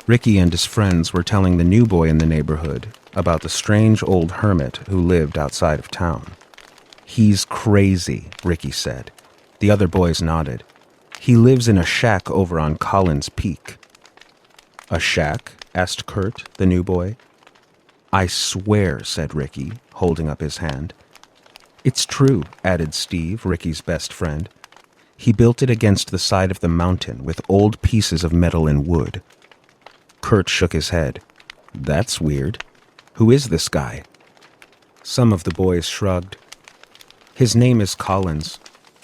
Ricky and his friends were telling the new boy in the neighborhood about the strange old hermit who lived outside of town. "He's crazy," Ricky said. The other boys nodded. "He lives in a shack over on Collins Peak." "A shack?" asked Kurt, the new boy. "I swear," said Ricky, holding up his hand. "It's true," added Steve, Ricky's best friend. "He built it against the side of the mountain with old pieces of metal and wood." Kurt shook his head. "That's weird. Who is this guy?" Some of the boys shrugged. "His name is Collins.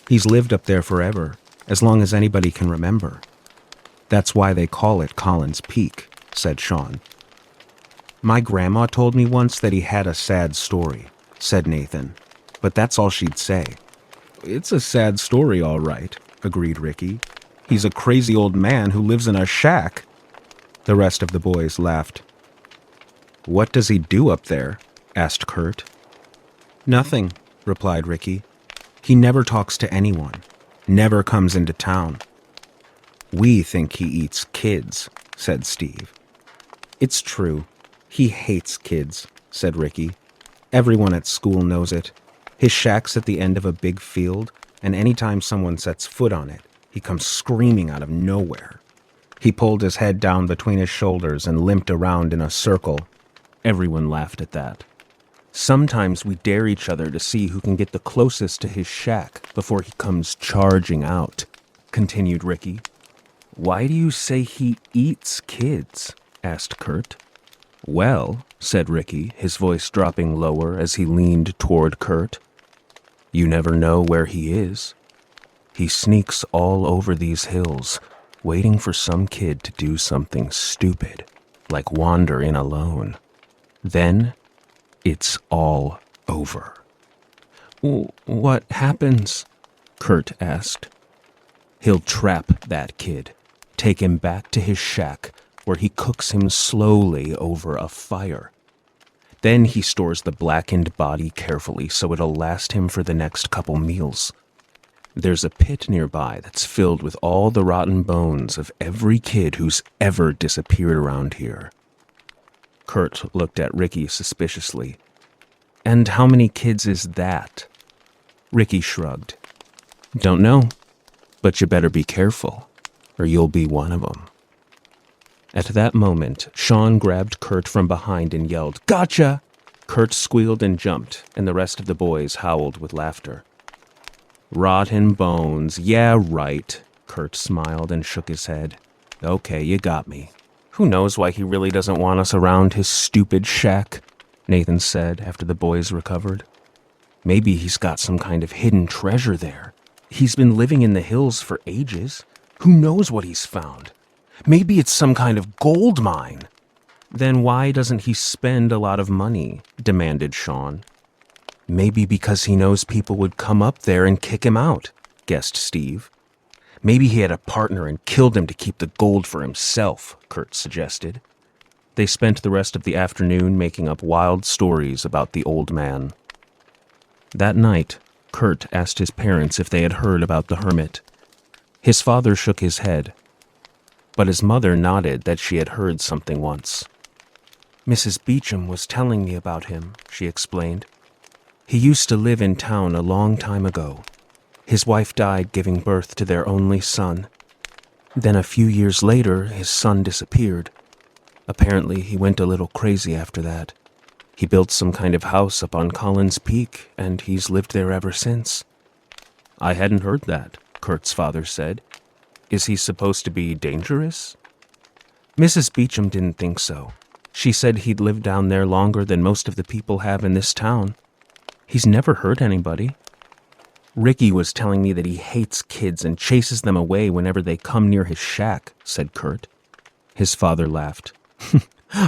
He's lived up there forever, as long as anybody can remember. That's why they call it Collins Peak," said Sean. "My grandma told me once that he had a sad story," said Nathan, "but that's all she'd say." "It's a sad story, all right," agreed Ricky. "He's a crazy old man who lives in a shack." The rest of the boys laughed. "What does he do up there?" asked Kurt. "Nothing," replied Ricky. "He never talks to anyone, never comes into town." "We think he eats kids," said Steve. "It's true. He hates kids," said Ricky. "Everyone at school knows it. His shack's at the end of a big field, and anytime someone sets foot on it, he comes screaming out of nowhere." He pulled his head down between his shoulders and limped around in a circle. Everyone laughed at that. "Sometimes we dare each other to see who can get the closest to his shack before he comes charging out," continued Ricky. "Why do you say he eats kids?" asked Kurt. "Well," said Ricky, his voice dropping lower as he leaned toward Kurt, "you never know where he is. He sneaks all over these hills, waiting for some kid to do something stupid, like wander in alone. Then, it's all over." "What happens?" Kurt asked. "He'll trap that kid, take him back to his shack, where he cooks him slowly over a fire. Then he stores the blackened body carefully so it'll last him for the next couple meals. There's a pit nearby that's filled with all the rotten bones of every kid who's ever disappeared around here." Kurt looked at Ricky suspiciously. "And how many kids is that?" Ricky shrugged. "Don't know, but you better be careful, or you'll be one of them." At that moment, Sean grabbed Kurt from behind and yelled, "Gotcha!" Kurt squealed and jumped, and the rest of the boys howled with laughter. "Rotten bones, yeah, right," Kurt smiled and shook his head. "Okay, you got me. Who knows why he really doesn't want us around his stupid shack," Nathan said after the boys recovered. "Maybe he's got some kind of hidden treasure there. He's been living in the hills for ages. Who knows what he's found? Maybe it's some kind of gold mine." "Then why doesn't he spend a lot of money?" demanded Sean. "Maybe because he knows people would come up there and kick him out," guessed Steve. "Maybe he had a partner and killed him to keep the gold for himself," Kurt suggested. They spent the rest of the afternoon making up wild stories about the old man. That night, Kurt asked his parents if they had heard about the hermit. His father shook his head, but his mother nodded that she had heard something once. "Mrs. Beecham was telling me about him," she explained. "He used to live in town a long time ago. His wife died giving birth to their only son. Then a few years later, his son disappeared. Apparently, he went a little crazy after that. He built some kind of house up on Collins Peak, and he's lived there ever since." "I hadn't heard that," Kurt's father said. "Is he supposed to be dangerous?" Mrs. Beecham didn't think so. She said he'd lived down there longer than most of the people have in this town. He's never hurt anybody. "Ricky was telling me that he hates kids and chases them away whenever they come near his shack," said Kurt. His father laughed.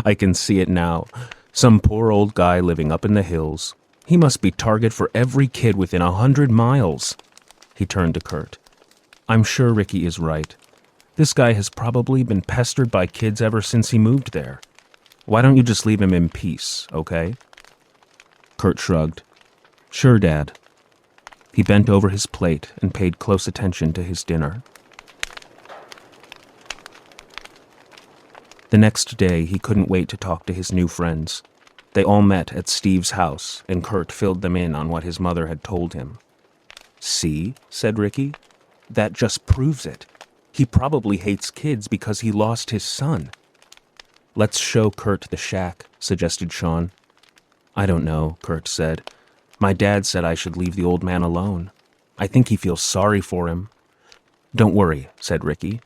"I can see it now. Some poor old guy living up in the hills. He must be target for every kid within 100 miles. He turned to Kurt. "I'm sure Ricky is right. This guy has probably been pestered by kids ever since he moved there. Why don't you just leave him in peace, okay?" Kurt shrugged. "Sure, Dad." He bent over his plate and paid close attention to his dinner. The next day, he couldn't wait to talk to his new friends. They all met at Steve's house, and Kurt filled them in on what his mother had told him. "See," said Ricky, "that just proves it. He probably hates kids because he lost his son." "Let's show Kurt the shack," suggested Sean. "I don't know," Kurt said. "My dad said I should leave the old man alone. I think he feels sorry for him." "Don't worry," said Ricky.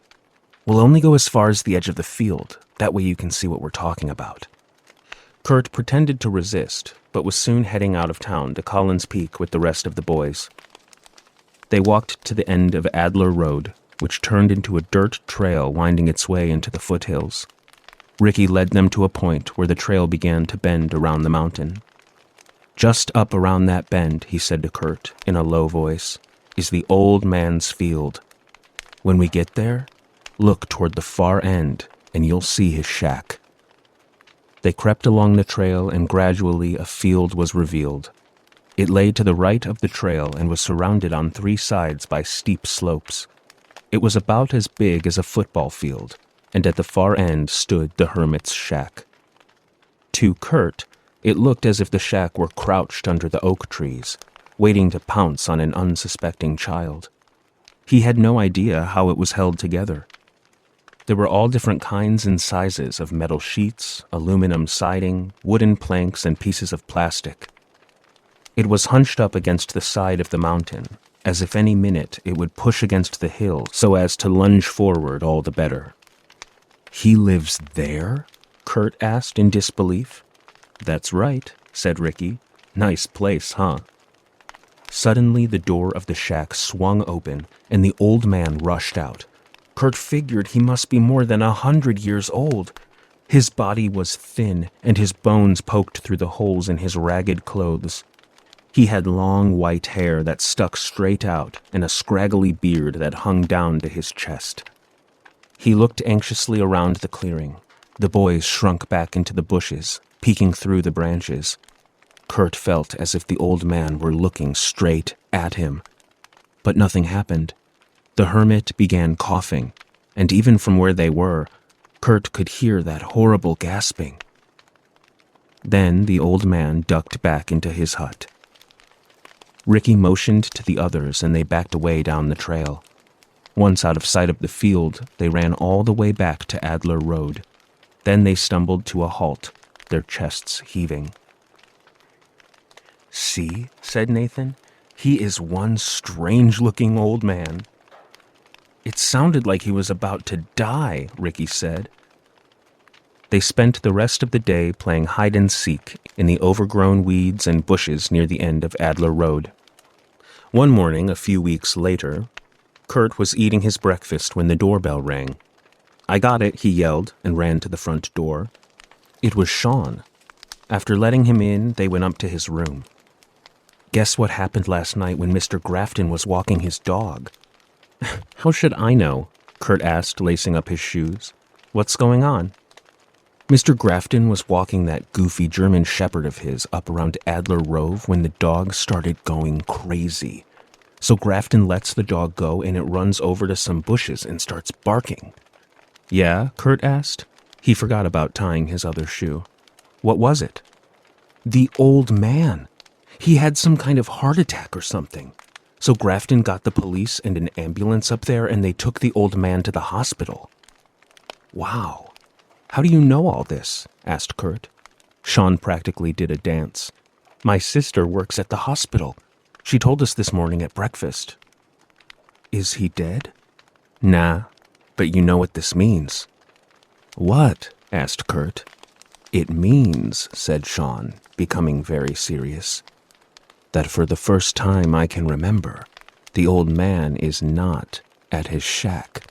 "We'll only go as far as the edge of the field. That way you can see what we're talking about." Kurt pretended to resist, but was soon heading out of town to Collins Peak with the rest of the boys. They walked to the end of Adler Road, which turned into a dirt trail winding its way into the foothills. Ricky led them to a point where the trail began to bend around the mountain. "Just up around that bend," he said to Kurt in a low voice, "is the old man's field. When we get there, look toward the far end and you'll see his shack." They crept along the trail and gradually a field was revealed. It lay to the right of the trail and was surrounded on 3 sides by steep slopes. It was about as big as a football field, and at the far end stood the hermit's shack. To Kurt, it looked as if the shack were crouched under the oak trees, waiting to pounce on an unsuspecting child. He had no idea how it was held together. There were all different kinds and sizes of metal sheets, aluminum siding, wooden planks, and pieces of plastic. It was hunched up against the side of the mountain, as if any minute it would push against the hill so as to lunge forward all the better. "He lives there?" Kurt asked in disbelief. "That's right," said Ricky. "Nice place, huh?" Suddenly the door of the shack swung open, and the old man rushed out. Kurt figured he must be more than 100 years old. His body was thin, and his bones poked through the holes in his ragged clothes. He had long white hair that stuck straight out and a scraggly beard that hung down to his chest. He looked anxiously around the clearing. The boys shrunk back into the bushes, peeking through the branches. Kurt felt as if the old man were looking straight at him. But nothing happened. The hermit began coughing, and even from where they were, Kurt could hear that horrible gasping. Then the old man ducked back into his hut. Ricky motioned to the others and they backed away down the trail. Once out of sight of the field, they ran all the way back to Adler Road. Then they stumbled to a halt, their chests heaving. "See," said Nathan, "he is one strange-looking old man." "It sounded like he was about to die," Ricky said. They spent the rest of the day playing hide-and-seek in the overgrown weeds and bushes near the end of Adler Road. One morning, a few weeks later, Kurt was eating his breakfast when the doorbell rang. "I got it," he yelled, and ran to the front door. It was Sean. After letting him in, they went up to his room. "Guess what happened last night when Mr. Grafton was walking his dog?" "How should I know?" Kurt asked, lacing up his shoes. "What's going on?" "Mr. Grafton was walking that goofy German shepherd of his up around Adler Rove when the dog started going crazy. So Grafton lets the dog go and it runs over to some bushes and starts barking." "Yeah?" Kurt asked. He forgot about tying his other shoe. "What was it?" "The old man. He had some kind of heart attack or something. So Grafton got the police and an ambulance up there and they took the old man to the hospital." "Wow. How do you know all this?" asked Kurt. Sean practically did a dance. "My sister works at the hospital. She told us this morning at breakfast." "Is he dead?" "Nah, but you know what this means." "What?" asked Kurt. "It means," said Sean, becoming very serious, "that for the first time I can remember, the old man is not at his shack."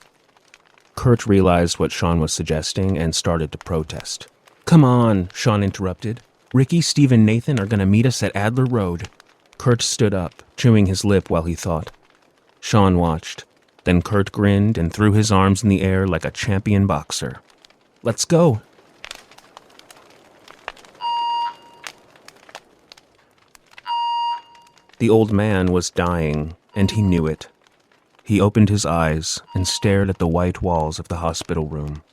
Kurt realized what Sean was suggesting and started to protest. "Come on," Sean interrupted. "Ricky, Steve, and Nathan are going to meet us at Adler Road." Kurt stood up, chewing his lip while he thought. Sean watched. Then Kurt grinned and threw his arms in the air like a champion boxer. "Let's go." The old man was dying, and he knew it. He opened his eyes and stared at the white walls of the hospital room.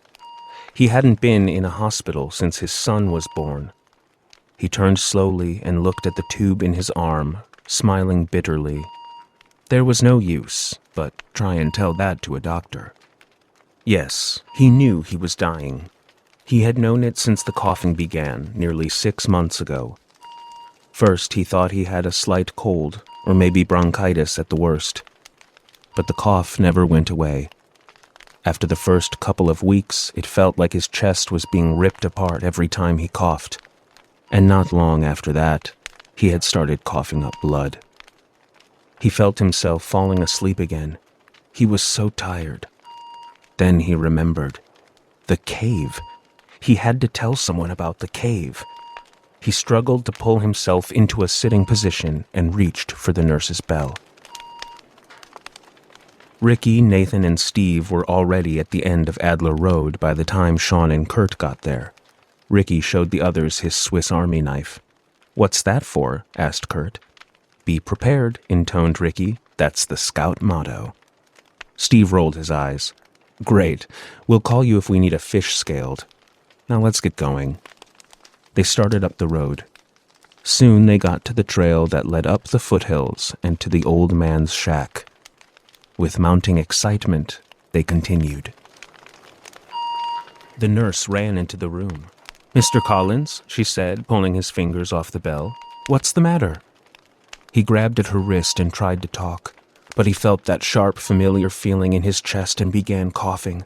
He hadn't been in a hospital since his son was born. He turned slowly and looked at the tube in his arm, smiling bitterly. There was no use, but try and tell that to a doctor. Yes, he knew he was dying. He had known it since the coughing began, nearly 6 months ago. First, he thought he had a slight cold, or maybe bronchitis at the worst. But the cough never went away. After the first couple of weeks, it felt like his chest was being ripped apart every time he coughed. And not long after that, he had started coughing up blood. He felt himself falling asleep again. He was so tired. Then he remembered. The cave. He had to tell someone about the cave. He struggled to pull himself into a sitting position and reached for the nurse's bell. Ricky, Nathan, and Steve were already at the end of Adler Road by the time Sean and Kurt got there. Ricky showed the others his Swiss Army knife. "What's that for?" asked Kurt. "Be prepared," intoned Ricky. "That's the scout motto." Steve rolled his eyes. "Great. We'll call you if we need a fish scaled. Now let's get going." They started up the road. Soon they got to the trail that led up the foothills and to the old man's shack. With mounting excitement, they continued. The nurse ran into the room. "Mr. Collins," she said, pulling his fingers off the bell. "What's the matter?" He grabbed at her wrist and tried to talk, but he felt that sharp, familiar feeling in his chest and began coughing.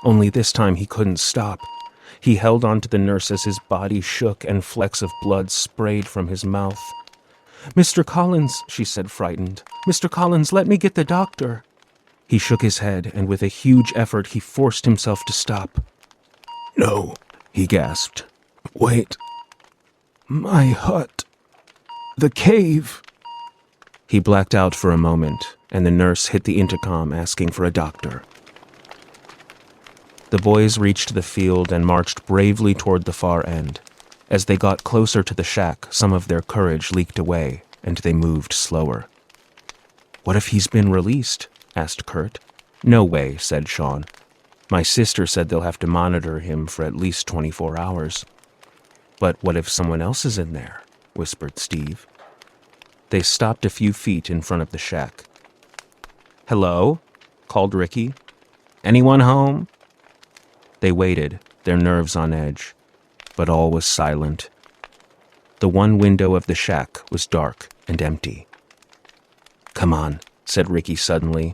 Only this time he couldn't stop. He held on to the nurse as his body shook and flecks of blood sprayed from his mouth. "Mr. Collins," she said, frightened. "Mr. Collins, let me get the doctor." He shook his head, and with a huge effort he forced himself to stop. "No," he gasped. "Wait. My hut. The cave." He blacked out for a moment, and the nurse hit the intercom asking for a doctor. The boys reached the field and marched bravely toward the far end. As they got closer to the shack, some of their courage leaked away, and they moved slower. "What if he's been released?" asked Kurt. "No way," said Sean. "My sister said they'll have to monitor him for at least 24 hours. "But what if someone else is in there?" whispered Steve. They stopped a few feet in front of the shack. "Hello?" called Ricky. "Anyone home?" They waited, their nerves on edge, but all was silent. The one window of the shack was dark and empty. "Come on," said Ricky suddenly.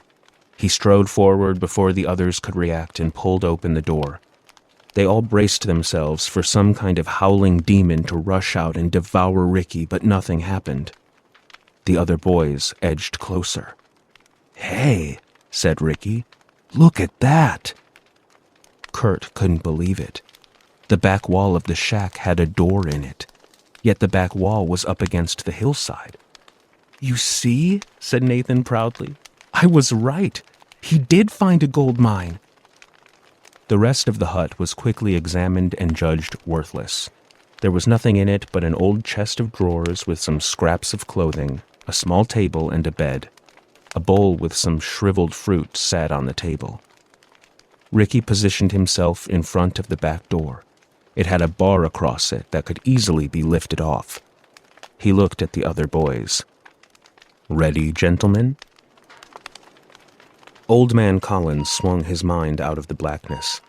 He strode forward before the others could react and pulled open the door. They all braced themselves for some kind of howling demon to rush out and devour Ricky, but nothing happened. The other boys edged closer. "Hey," said Ricky, "look at that." Kurt couldn't believe it. The back wall of the shack had a door in it, yet the back wall was up against the hillside. "You see," said Nathan proudly. "I was right. He did find a gold mine." The rest of the hut was quickly examined and judged worthless. There was nothing in it but an old chest of drawers with some scraps of clothing, a small table and a bed. A bowl with some shriveled fruit sat on the table. Ricky positioned himself in front of the back door. It had a bar across it that could easily be lifted off. He looked at the other boys. "Ready, gentlemen?" Old Man Collins swung his mind out of the blackness.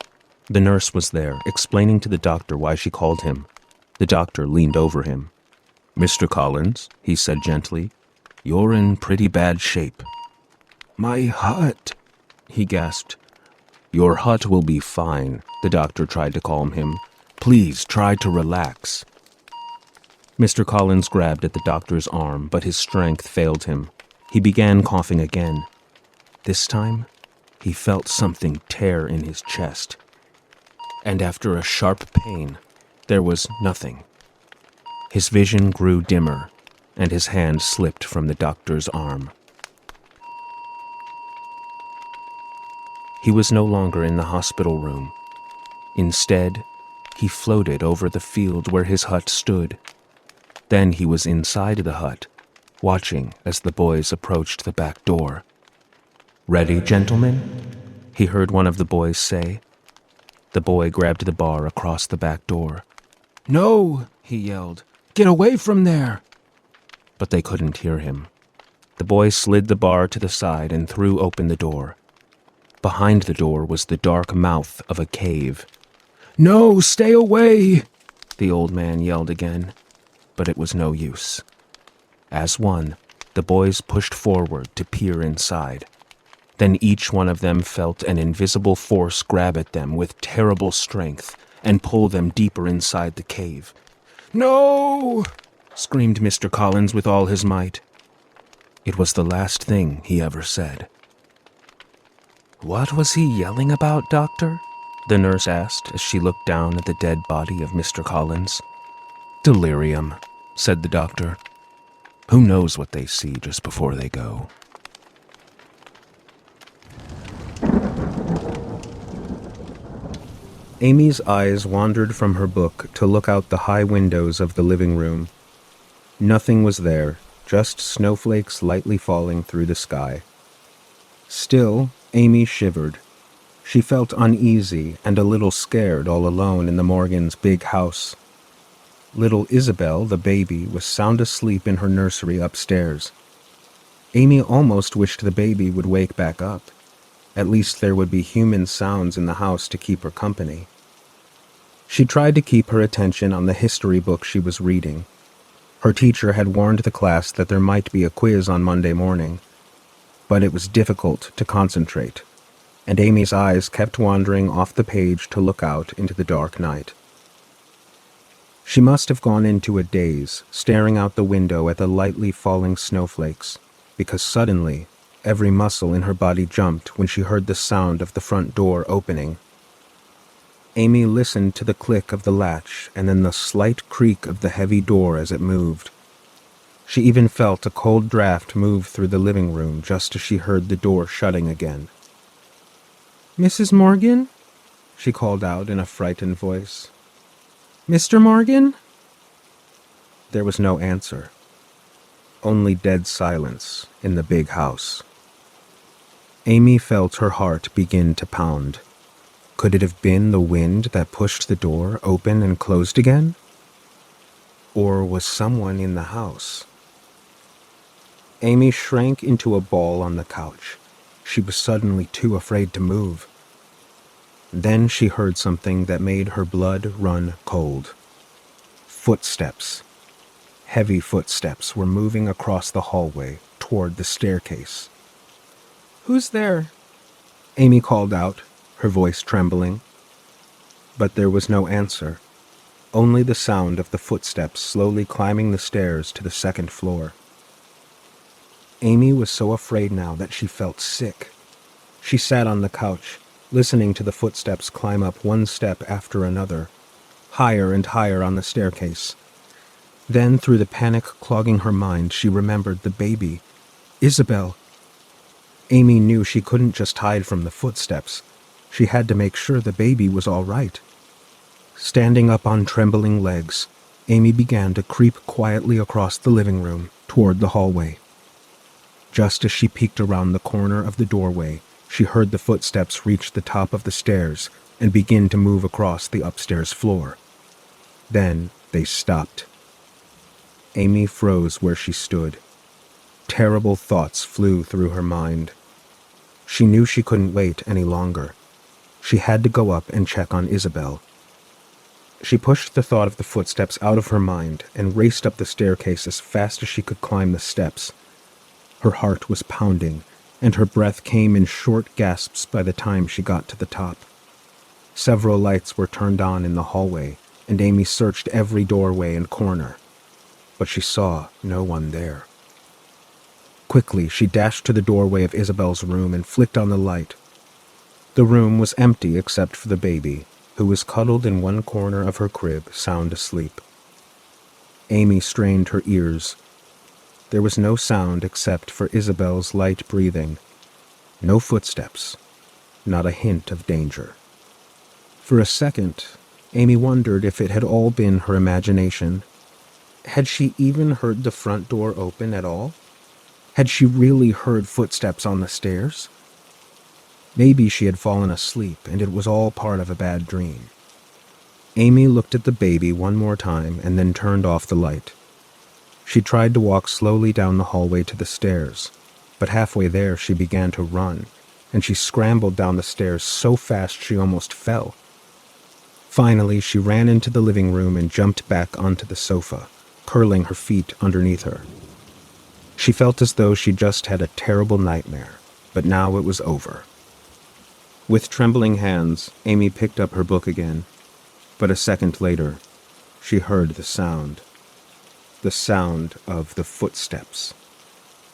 The nurse was there, explaining to the doctor why she called him. The doctor leaned over him. "Mr. Collins," he said gently, "you're in pretty bad shape." "My hut," he gasped. "Your hut will be fine," the doctor tried to calm him. "Please try to relax." Mr. Collins grabbed at the doctor's arm, but his strength failed him. He began coughing again. This time, he felt something tear in his chest. And after a sharp pain, there was nothing. His vision grew dimmer, and his hand slipped from the doctor's arm. He was no longer in the hospital room. Instead, he floated over the field where his hut stood. Then he was inside the hut, watching as the boys approached the back door. "Ready, gentlemen?" he heard one of the boys say. The boy grabbed the bar across the back door. "No!" he yelled. "Get away from there!" But they couldn't hear him. The boy slid the bar to the side and threw open the door. Behind the door was the dark mouth of a cave. "No, stay away!" the old man yelled again, but it was no use. As one, the boys pushed forward to peer inside. Then each one of them felt an invisible force grab at them with terrible strength and pull them deeper inside the cave. "No!" screamed Mr. Collins with all his might. It was the last thing he ever said. "What was he yelling about, Doctor?" the nurse asked as she looked down at the dead body of Mr. Collins. "Delirium," said the doctor. "Who knows what they see just before they go?" Amy's eyes wandered from her book to look out the high windows of the living room. Nothing was there, just snowflakes lightly falling through the sky. Still, Amy shivered. She felt uneasy and a little scared all alone in the Morgans' big house. Little Isabel, the baby, was sound asleep in her nursery upstairs. Amy almost wished the baby would wake back up. At least there would be human sounds in the house to keep her company. She tried to keep her attention on the history book she was reading. Her teacher had warned the class that there might be a quiz on Monday morning, but it was difficult to concentrate, and Amy's eyes kept wandering off the page to look out into the dark night. She must have gone into a daze, staring out the window at the lightly falling snowflakes, because suddenly, every muscle in her body jumped when she heard the sound of the front door opening. Amy listened to the click of the latch and then the slight creak of the heavy door as it moved. She even felt a cold draft move through the living room just as she heard the door shutting again. "Mrs. Morgan?" she called out in a frightened voice. "Mr. Morgan?" There was no answer. Only dead silence in the big house. Amy felt her heart begin to pound. Could it have been the wind that pushed the door open and closed again? Or was someone in the house? Amy shrank into a ball on the couch. She was suddenly too afraid to move. Then she heard something that made her blood run cold. Footsteps. Heavy footsteps were moving across the hallway toward the staircase. "Who's there?" Amy called out, her voice trembling. But there was no answer, only the sound of the footsteps slowly climbing the stairs to the second floor. Amy was so afraid now that she felt sick. She sat on the couch, listening to the footsteps climb up one step after another, higher and higher on the staircase. Then, through the panic clogging her mind, she remembered the baby. Isabel. Amy knew she couldn't just hide from the footsteps. She had to make sure the baby was all right. Standing up on trembling legs, Amy began to creep quietly across the living room toward the hallway. Just as she peeked around the corner of the doorway, she heard the footsteps reach the top of the stairs and begin to move across the upstairs floor. Then they stopped. Amy froze where she stood. Terrible thoughts flew through her mind. She knew she couldn't wait any longer. She had to go up and check on Isabel. She pushed the thought of the footsteps out of her mind and raced up the staircase as fast as she could climb the steps. Her heart was pounding, and her breath came in short gasps by the time she got to the top. Several lights were turned on in the hallway, and Amy searched every doorway and corner, but she saw no one there. Quickly, she dashed to the doorway of Isabel's room and flicked on the light. The room was empty except for the baby, who was cuddled in one corner of her crib, sound asleep. Amy strained her ears. There was no sound except for Isabel's light breathing. No footsteps. Not a hint of danger. For a second, Amy wondered if it had all been her imagination. Had she even heard the front door open at all? Had she really heard footsteps on the stairs? Maybe she had fallen asleep and it was all part of a bad dream. Amy looked at the baby one more time and then turned off the light. She tried to walk slowly down the hallway to the stairs, but halfway there she began to run, and she scrambled down the stairs so fast she almost fell. Finally, she ran into the living room and jumped back onto the sofa, curling her feet underneath her. She felt as though she just had a terrible nightmare, but now it was over. With trembling hands, Amy picked up her book again, but a second later, she heard the sound of the footsteps.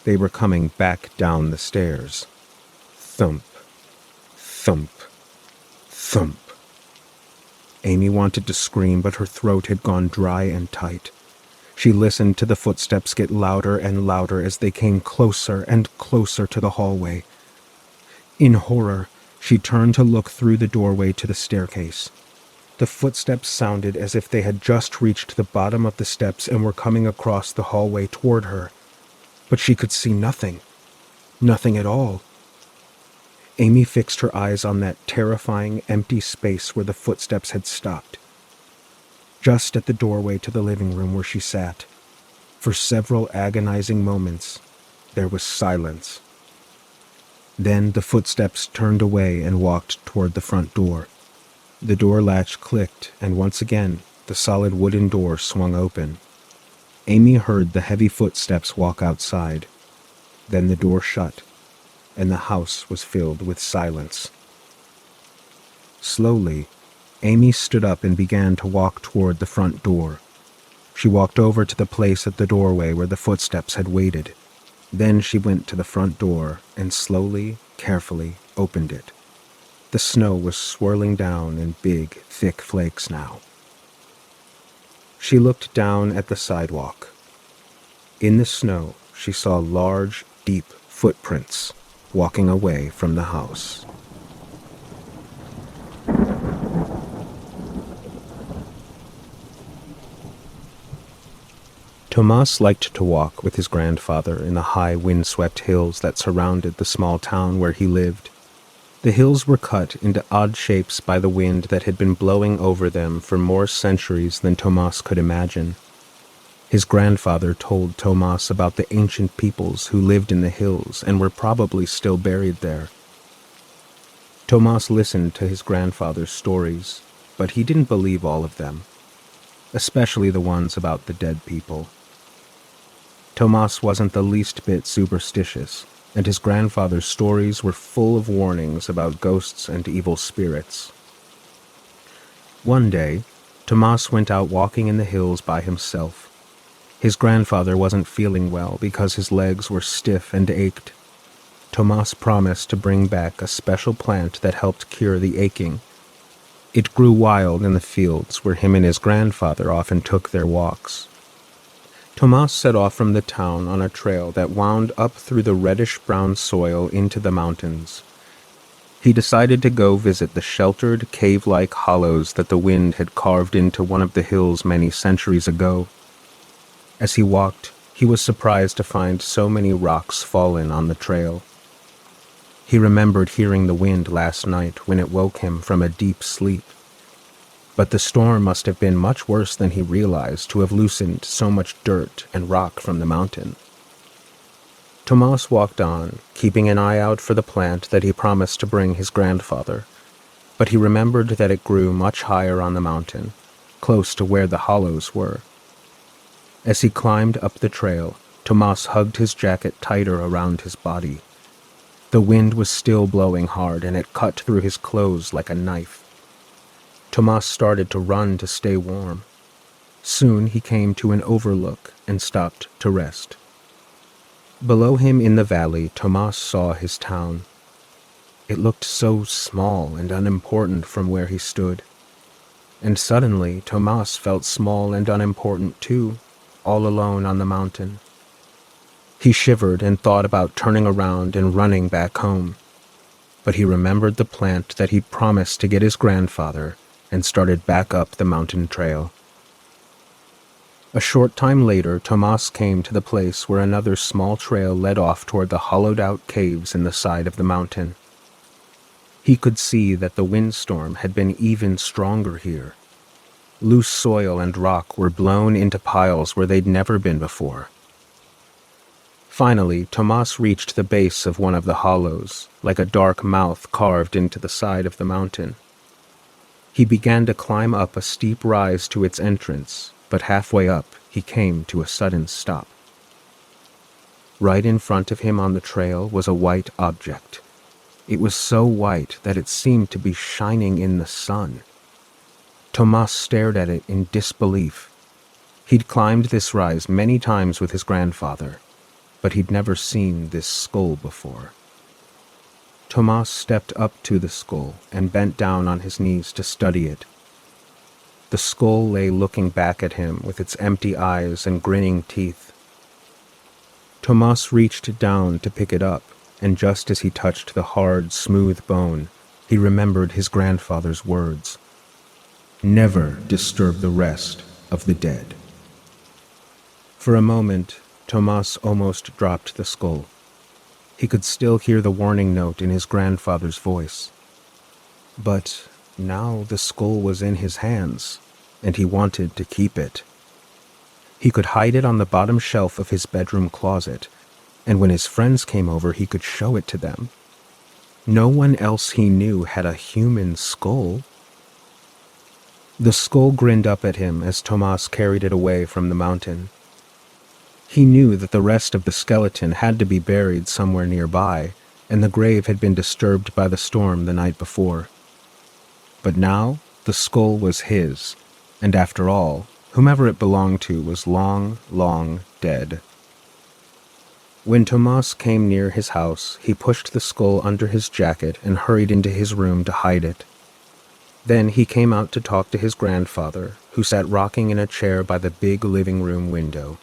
They were coming back down the stairs. Thump, thump, thump. Amy wanted to scream, but her throat had gone dry and tight. She listened to the footsteps get louder and louder as they came closer and closer to the hallway. In horror, she turned to look through the doorway to the staircase. The footsteps sounded as if they had just reached the bottom of the steps and were coming across the hallway toward her. But she could see nothing. Nothing at all. Amy fixed her eyes on that terrifying, empty space where the footsteps had stopped. Just at the doorway to the living room where she sat. For several agonizing moments, there was silence. Then the footsteps turned away and walked toward the front door. The door latch clicked, and once again, the solid wooden door swung open. Amy heard the heavy footsteps walk outside. Then the door shut, and the house was filled with silence. Slowly, Amy stood up and began to walk toward the front door. She walked over to the place at the doorway where the footsteps had waited. Then she went to the front door and slowly, carefully opened it. The snow was swirling down in big, thick flakes now. She looked down at the sidewalk. In the snow, she saw large, deep footprints walking away from the house. Tomas liked to walk with his grandfather in the high wind-swept hills that surrounded the small town where he lived. The hills were cut into odd shapes by the wind that had been blowing over them for more centuries than Tomas could imagine. His grandfather told Tomas about the ancient peoples who lived in the hills and were probably still buried there. Tomas listened to his grandfather's stories, but he didn't believe all of them, especially the ones about the dead people. Tomas wasn't the least bit superstitious, and his grandfather's stories were full of warnings about ghosts and evil spirits. One day, Tomas went out walking in the hills by himself. His grandfather wasn't feeling well because his legs were stiff and ached. Tomas promised to bring back a special plant that helped cure the aching. It grew wild in the fields where him and his grandfather often took their walks. Tomas set off from the town on a trail that wound up through the reddish-brown soil into the mountains. He decided to go visit the sheltered, cave-like hollows that the wind had carved into one of the hills many centuries ago. As he walked, he was surprised to find so many rocks fallen on the trail. He remembered hearing the wind last night when it woke him from a deep sleep. But the storm must have been much worse than he realized to have loosened so much dirt and rock from the mountain. Tomas walked on, keeping an eye out for the plant that he promised to bring his grandfather, but he remembered that it grew much higher on the mountain, close to where the hollows were. As he climbed up the trail, Tomas hugged his jacket tighter around his body. The wind was still blowing hard, and it cut through his clothes like a knife. Tomas started to run to stay warm. Soon he came to an overlook and stopped to rest. Below him in the valley, Tomas saw his town. It looked so small and unimportant from where he stood. And suddenly, Tomas felt small and unimportant too, all alone on the mountain. He shivered and thought about turning around and running back home. But he remembered the plant that he'd promised to get his grandfather and started back up the mountain trail. A short time later, Tomas came to the place where another small trail led off toward the hollowed-out caves in the side of the mountain. He could see that the windstorm had been even stronger here. Loose soil and rock were blown into piles where they'd never been before. Finally, Tomas reached the base of one of the hollows, like a dark mouth carved into the side of the mountain. He began to climb up a steep rise to its entrance, but halfway up, he came to a sudden stop. Right in front of him on the trail was a white object. It was so white that it seemed to be shining in the sun. Tomas stared at it in disbelief. He'd climbed this rise many times with his grandfather, but he'd never seen this skull before. Tomas stepped up to the skull and bent down on his knees to study it. The skull lay looking back at him with its empty eyes and grinning teeth. Tomas reached down to pick it up, and just as he touched the hard, smooth bone, he remembered his grandfather's words. "Never disturb the rest of the dead." For a moment, Tomas almost dropped the skull. He could still hear the warning note in his grandfather's voice. But now the skull was in his hands, and he wanted to keep it. He could hide it on the bottom shelf of his bedroom closet, and when his friends came over, he could show it to them. No one else he knew had a human skull. The skull grinned up at him as Tomas carried it away from the mountain. He knew that the rest of the skeleton had to be buried somewhere nearby, and the grave had been disturbed by the storm the night before. But now, the skull was his, and after all, whomever it belonged to was long, long dead. When Tomas came near his house, he pushed the skull under his jacket and hurried into his room to hide it. Then he came out to talk to his grandfather, who sat rocking in a chair by the big living room window.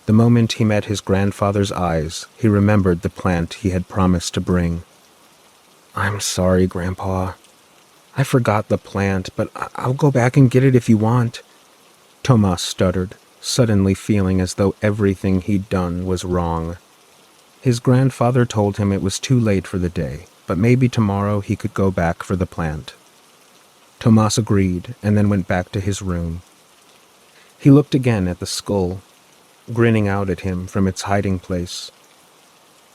The moment he met his grandfather's eyes, he remembered the plant he had promised to bring. "I'm sorry, Grandpa. I forgot the plant, but I'll go back and get it if you want," Tomas stuttered, suddenly feeling as though everything he'd done was wrong. His grandfather told him it was too late for the day, but maybe tomorrow he could go back for the plant. Tomas agreed and then went back to his room. He looked again at the skull, grinning out at him from its hiding place.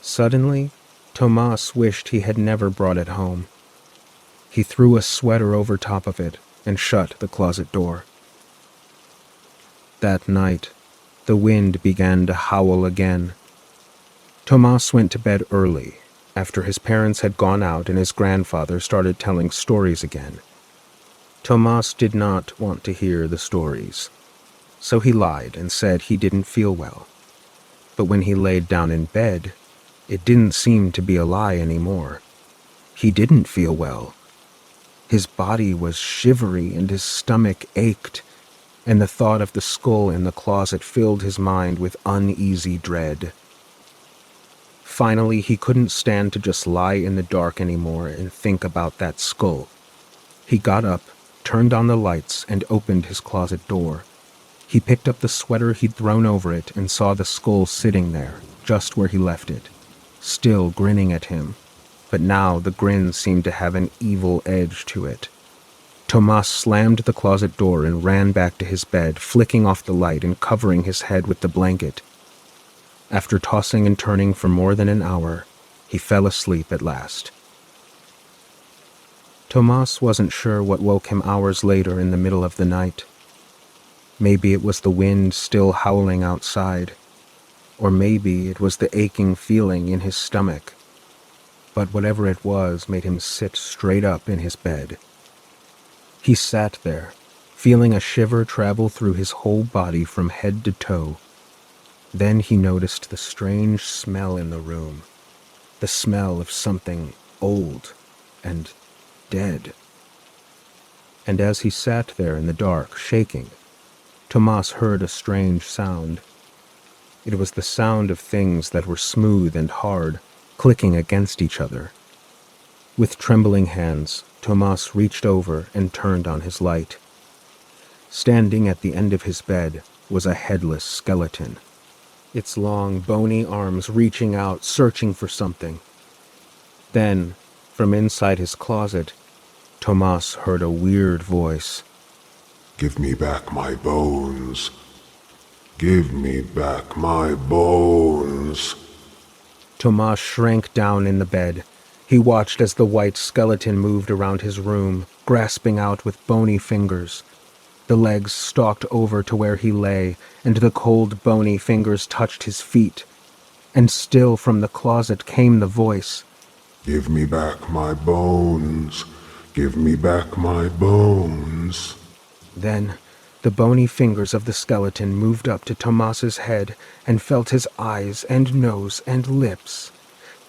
Suddenly, Tomas wished he had never brought it home. He threw a sweater over top of it and shut the closet door. That night, the wind began to howl again. Tomas went to bed early, after his parents had gone out and his grandfather started telling stories again. Tomas did not want to hear the stories, so he lied and said he didn't feel well. But when he laid down in bed, it didn't seem to be a lie anymore. He didn't feel well. His body was shivery and his stomach ached, and the thought of the skull in the closet filled his mind with uneasy dread. Finally, he couldn't stand to just lie in the dark anymore and think about that skull. He got up, turned on the lights, and opened his closet door. He picked up the sweater he'd thrown over it and saw the skull sitting there, just where he left it, still grinning at him, but now the grin seemed to have an evil edge to it. Tomas slammed the closet door and ran back to his bed, flicking off the light and covering his head with the blanket. After tossing and turning for more than an hour, he fell asleep at last. Tomas wasn't sure what woke him hours later in the middle of the night. Maybe it was the wind still howling outside, or maybe it was the aching feeling in his stomach. But whatever it was made him sit straight up in his bed. He sat there, feeling a shiver travel through his whole body from head to toe. Then he noticed the strange smell in the room, the smell of something old and dead. And as he sat there in the dark, shaking, Tomas heard a strange sound. It was the sound of things that were smooth and hard, clicking against each other. With trembling hands, Tomas reached over and turned on his light. Standing at the end of his bed was a headless skeleton, its long, bony arms reaching out, searching for something. Then, From inside his closet, Tomas heard a weird voice. "Give me back my bones. Give me back my bones." Tomas shrank down in the bed. He watched as the white skeleton moved around his room, grasping out with bony fingers. The legs stalked over to where he lay, and the cold, bony fingers touched his feet. And still from the closet came the voice. "Give me back my bones. Give me back my bones." Then the bony fingers of the skeleton moved up to Tomas's head and felt his eyes and nose and lips.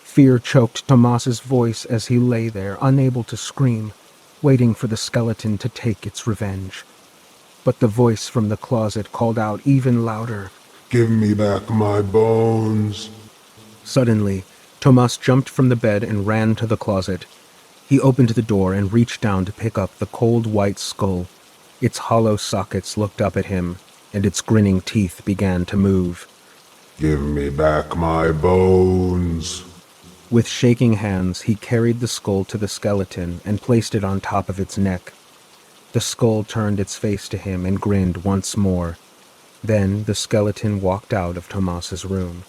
Fear choked Tomas's voice as he lay there, unable to scream, waiting for the skeleton to take its revenge. But the voice from the closet called out even louder. "Give me back my bones." Suddenly, Tomas jumped from the bed and ran to the closet. He opened the door and reached down to pick up the cold white skull. Its hollow sockets looked up at him, and its grinning teeth began to move. "Give me back my bones." With shaking hands, he carried the skull to the skeleton and placed it on top of its neck. The skull turned its face to him and grinned once more. Then the skeleton walked out of Tomas's room.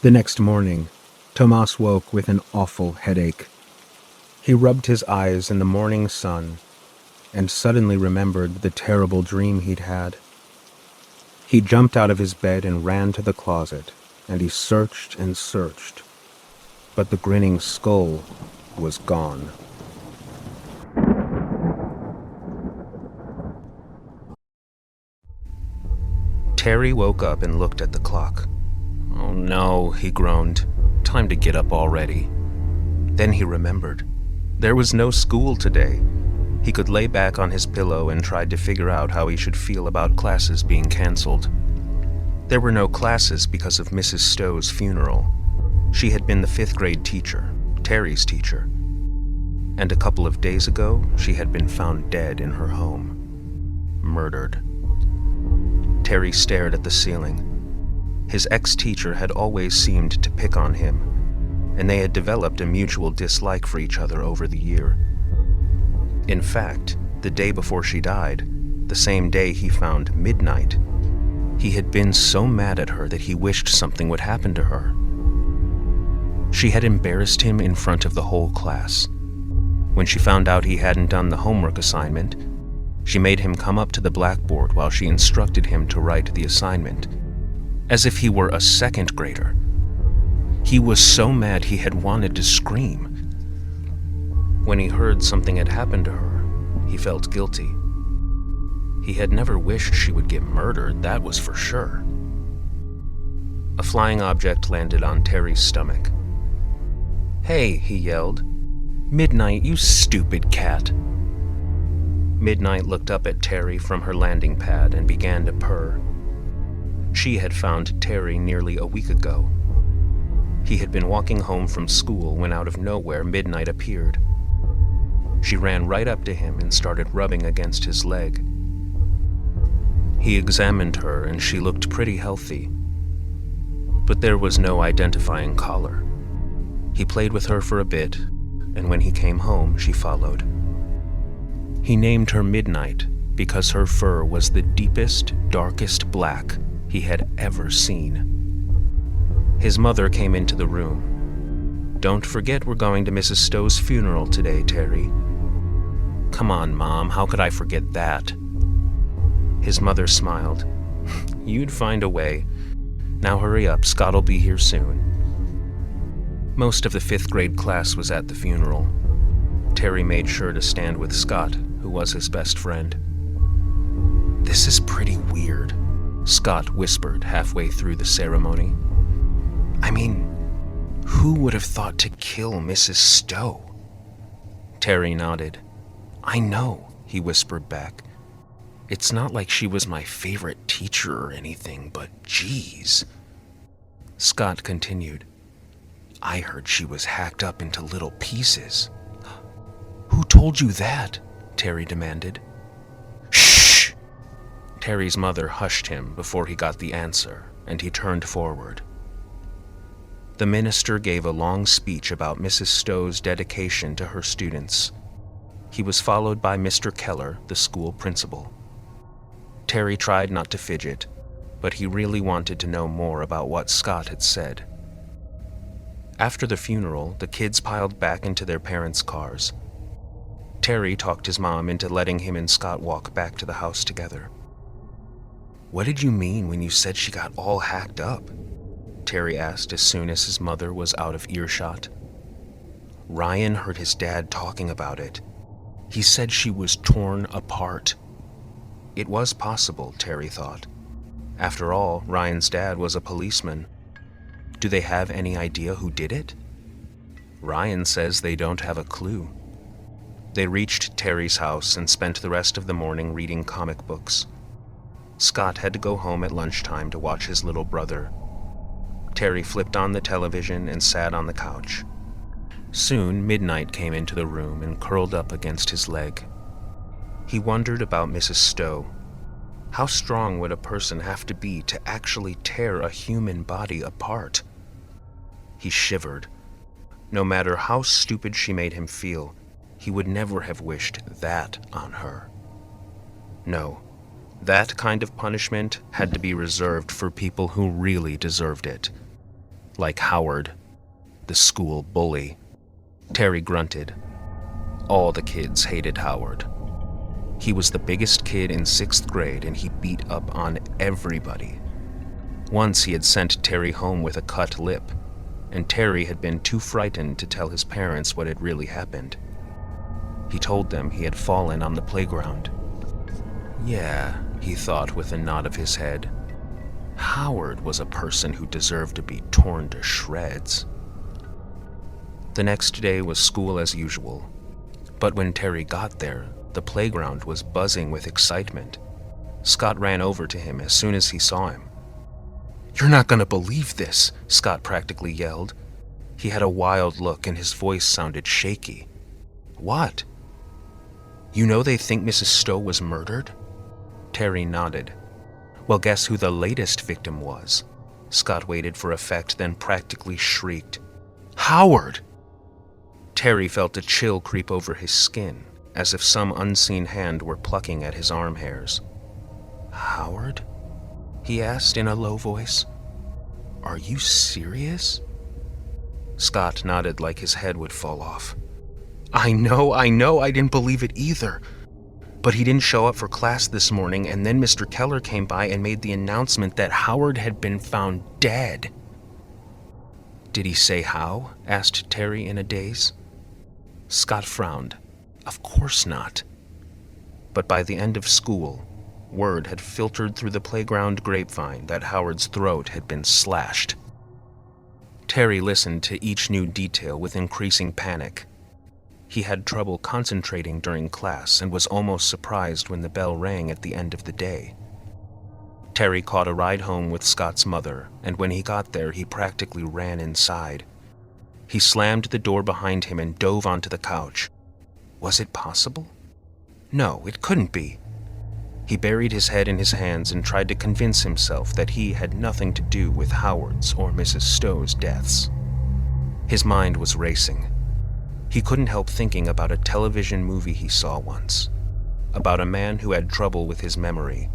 The next morning, Tomas woke with an awful headache. He rubbed his eyes in the morning sun and suddenly remembered the terrible dream he'd had. He jumped out of his bed and ran to the closet, and he searched and searched. But the grinning skull was gone. Terry woke up and looked at the clock. "Oh no," he groaned. "Time to get up already." Then he remembered. There was no school today. He could lay back on his pillow and tried to figure out how he should feel about classes being canceled. There were no classes because of Mrs. Stowe's funeral. She had been the 5th grade teacher, Terry's teacher. And a couple of days ago, she had been found dead in her home. Murdered. Terry stared at the ceiling. His ex-teacher had always seemed to pick on him, and they had developed a mutual dislike for each other over the year. In fact, the day before she died, the same day he found Midnight, he had been so mad at her that he wished something would happen to her. She had embarrassed him in front of the whole class. When she found out he hadn't done the homework assignment, she made him come up to the blackboard while she instructed him to write the assignment, as if he were a 2nd grader. He was so mad he had wanted to scream. When he heard something had happened to her, he felt guilty. He had never wished she would get murdered, that was for sure. A flying object landed on Terry's stomach. "Hey," he yelled. "Midnight, you stupid cat." Midnight looked up at Terry from her landing pad and began to purr. She had found Terry nearly a week ago. He had been walking home from school when out of nowhere Midnight appeared. She ran right up to him and started rubbing against his leg. He examined her and she looked pretty healthy, but there was no identifying collar. He played with her for a bit, and when he came home, she followed. He named her Midnight because her fur was the deepest, darkest black he had ever seen. His mother came into the room. "Don't forget we're going to Mrs. Stowe's funeral today, Terry." "Come on, Mom, how could I forget that?" His mother smiled. "You'd find a way. Now hurry up, Scott'll be here soon." Most of the 5th grade class was at the funeral. Terry made sure to stand with Scott, who was his best friend. "This is pretty weird," Scott whispered halfway through the ceremony. "I mean, who would have thought to kill Mrs. Stowe?" Terry nodded. "I know," he whispered back. "It's not like she was my favorite teacher or anything, but geez." Scott continued. "I heard she was hacked up into little pieces." "Who told you that?" Terry demanded. "Shh!" Terry's mother hushed him before he got the answer, and he turned forward. The minister gave a long speech about Mrs. Stowe's dedication to her students. He was followed by Mr. Keller, the school principal. Terry tried not to fidget, but he really wanted to know more about what Scott had said. After the funeral, the kids piled back into their parents' cars. Terry talked his mom into letting him and Scott walk back to the house together. "What did you mean when you said she got all hacked up?" Terry asked as soon as his mother was out of earshot. Ryan heard his dad talking about it. He said she was torn apart. It was possible, Terry thought. After all, Ryan's dad was a policeman. Do they have any idea who did it? Ryan says they don't have a clue. They reached Terry's house and spent the rest of the morning reading comic books. Scott had to go home at lunchtime to watch his little brother. Terry flipped on the television and sat on the couch. Soon, midnight came into the room and curled up against his leg. He wondered about Mrs. Stowe. How strong would a person have to be to actually tear a human body apart? He shivered. No matter how stupid she made him feel, he would never have wished that on her. No, that kind of punishment had to be reserved for people who really deserved it. Like Howard, the school bully. Terry grunted. All the kids hated Howard. He was the biggest kid in 6th grade and he beat up on everybody. Once he had sent Terry home with a cut lip, and Terry had been too frightened to tell his parents what had really happened. He told them he had fallen on the playground. Yeah, he thought with a nod of his head. Howard was a person who deserved to be torn to shreds. The next day was school as usual, but when Terry got there, the playground was buzzing with excitement. Scott ran over to him as soon as he saw him. "You're not going to believe this," Scott practically yelled. He had a wild look and his voice sounded shaky. "What?" "You know they think Mrs. Stowe was murdered?" Terry nodded. "Well, guess who the latest victim was?" Scott waited for effect, then practically shrieked. "Howard!" Terry felt a chill creep over his skin, as if some unseen hand were plucking at his arm hairs. "Howard?" he asked in a low voice. "Are you serious?" Scott nodded like his head would fall off. I know, I didn't believe it either. But he didn't show up for class this morning, and then Mr. Keller came by and made the announcement that Howard had been found dead." "Did he say how?" asked Terry in a daze. Scott frowned. Of course not. But by the end of school, word had filtered through the playground grapevine that Howard's throat had been slashed. Terry listened to each new detail with increasing panic. He had trouble concentrating during class and was almost surprised when the bell rang at the end of the day. Terry caught a ride home with Scott's mother, and when he got there, he practically ran inside. He slammed the door behind him and dove onto the couch. Was it possible? No, it couldn't be. He buried his head in his hands and tried to convince himself that he had nothing to do with Howard's or Mrs. Stowe's deaths. His mind was racing. He couldn't help thinking about a television movie he saw once, about a man who had trouble with his memory,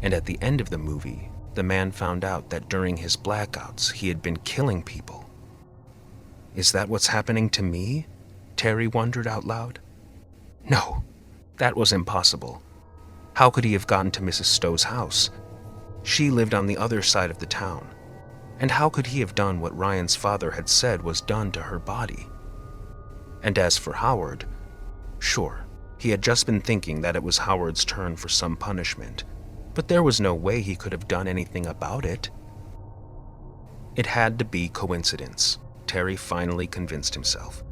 and at the end of the movie, the man found out that during his blackouts he had been killing people. Is that what's happening to me? Terry wondered out loud. No, that was impossible. How could he have gotten to Mrs. Stowe's house? She lived on the other side of the town. And how could he have done what Ryan's father had said was done to her body? And as for Howard, sure, he had just been thinking that it was Howard's turn for some punishment, but there was no way he could have done anything about it. It had to be coincidence, Terry finally convinced himself.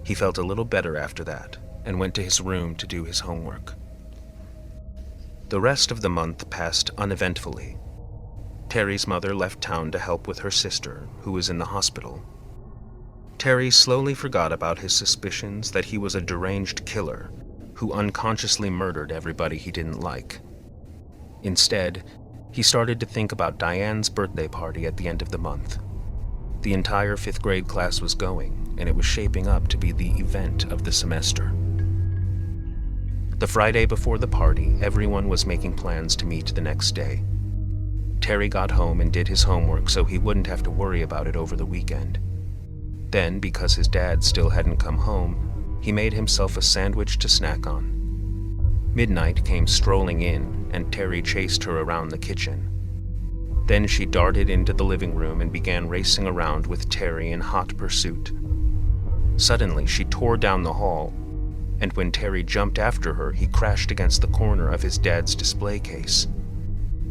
He felt a little better after that and went to his room to do his homework. The rest of the month passed uneventfully. Terry's mother left town to help with her sister, who was in the hospital. Terry slowly forgot about his suspicions that he was a deranged killer who unconsciously murdered everybody he didn't like. Instead, he started to think about Diane's birthday party at the end of the month. The entire 5th grade class was going, and it was shaping up to be the event of the semester. The Friday before the party, everyone was making plans to meet the next day. Terry got home and did his homework so he wouldn't have to worry about it over the weekend. Then, because his dad still hadn't come home, he made himself a sandwich to snack on. Midnight came strolling in, and Terry chased her around the kitchen. Then she darted into the living room and began racing around with Terry in hot pursuit. Suddenly, she tore down the hall, and when Terry jumped after her, he crashed against the corner of his dad's display case.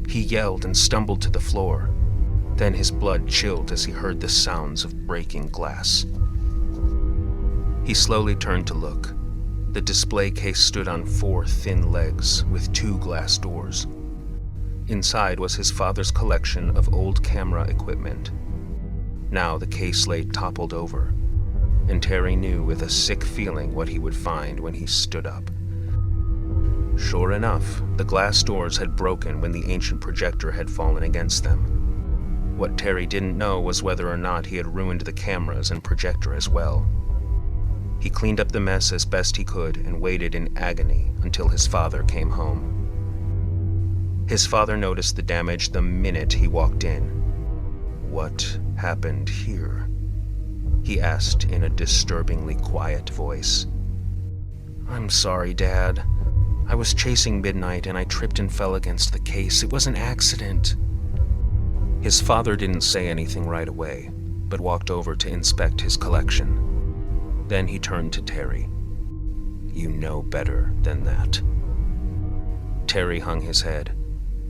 He yelled and stumbled to the floor. Then his blood chilled as he heard the sounds of breaking glass. He slowly turned to look. The display case stood on 4 thin legs with 2 glass doors. Inside was his father's collection of old camera equipment. Now the case lay toppled over, and Terry knew with a sick feeling what he would find when he stood up. Sure enough, the glass doors had broken when the ancient projector had fallen against them. What Terry didn't know was whether or not he had ruined the cameras and projector as well. He cleaned up the mess as best he could and waited in agony until his father came home. His father noticed the damage the minute he walked in. "What happened here?" he asked in a disturbingly quiet voice. "I'm sorry, Dad. I was chasing Midnight and I tripped and fell against the case. It was an accident." His father didn't say anything right away, but walked over to inspect his collection. Then he turned to Terry. "You know better than that." Terry hung his head.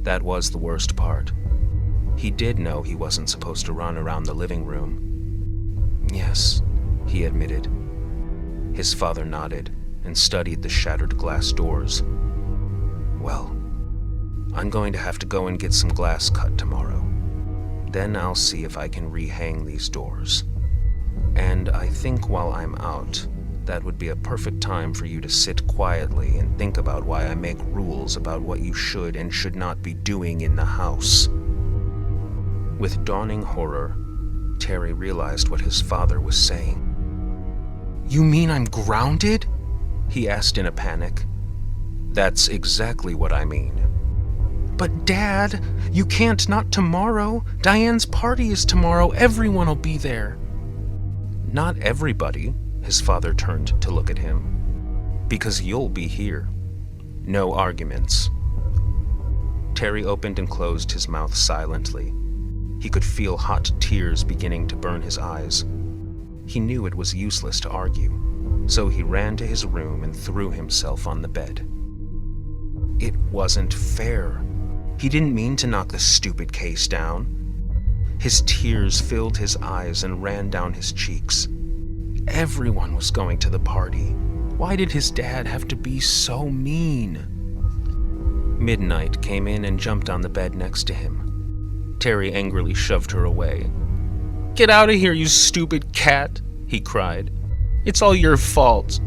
That was the worst part. He did know he wasn't supposed to run around the living room. "Yes," he admitted. His father nodded and studied the shattered glass doors. "Well, I'm going to have to go and get some glass cut tomorrow. Then I'll see if I can rehang these doors. And I think while I'm out, that would be a perfect time for you to sit quietly and think about why I make rules about what you should and should not be doing in the house." With dawning horror, Terry realized what his father was saying. "You mean I'm grounded?" he asked in a panic. "That's exactly what I mean." "But Dad, you can't, not tomorrow. Diane's party is tomorrow. Everyone will be there." "Not everybody," his father turned to look at him. "Because you'll be here. No arguments." Terry opened and closed his mouth silently. He could feel hot tears beginning to burn his eyes. He knew it was useless to argue, so he ran to his room and threw himself on the bed. It wasn't fair. He didn't mean to knock the stupid case down. His tears filled his eyes and ran down his cheeks. Everyone was going to the party. Why did his dad have to be so mean? Midnight came in and jumped on the bed next to him. Terry angrily shoved her away. "Get out of here, you stupid cat," he cried. "It's all your fault."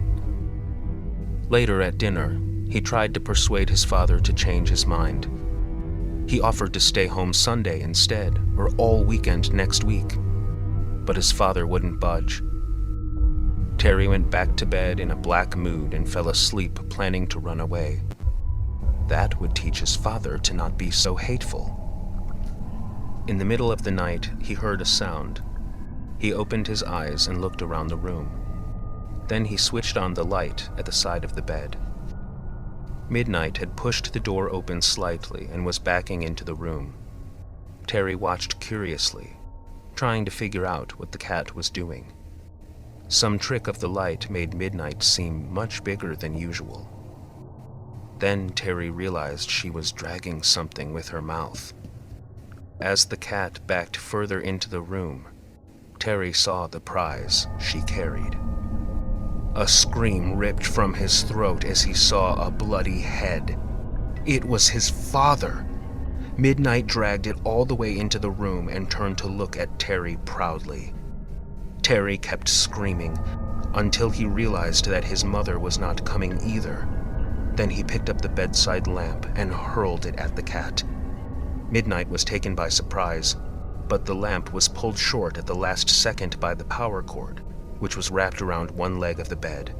Later at dinner, he tried to persuade his father to change his mind. He offered to stay home Sunday instead, or all weekend next week. But his father wouldn't budge. Terry went back to bed in a black mood and fell asleep planning to run away. That would teach his father to not be so hateful. In the middle of the night, he heard a sound. He opened his eyes and looked around the room. Then he switched on the light at the side of the bed. Midnight had pushed the door open slightly and was backing into the room. Terry watched curiously, trying to figure out what the cat was doing. Some trick of the light made Midnight seem much bigger than usual. Then Terry realized she was dragging something with her mouth. As the cat backed further into the room, Terry saw the prize she carried. A scream ripped from his throat as he saw a bloody head. It was his father. Midnight dragged it all the way into the room and turned to look at Terry proudly. Terry kept screaming until he realized that his mother was not coming either. Then he picked up the bedside lamp and hurled it at the cat. Midnight was taken by surprise. but the lamp was pulled short at the last second by the power cord, which was wrapped around one leg of the bed.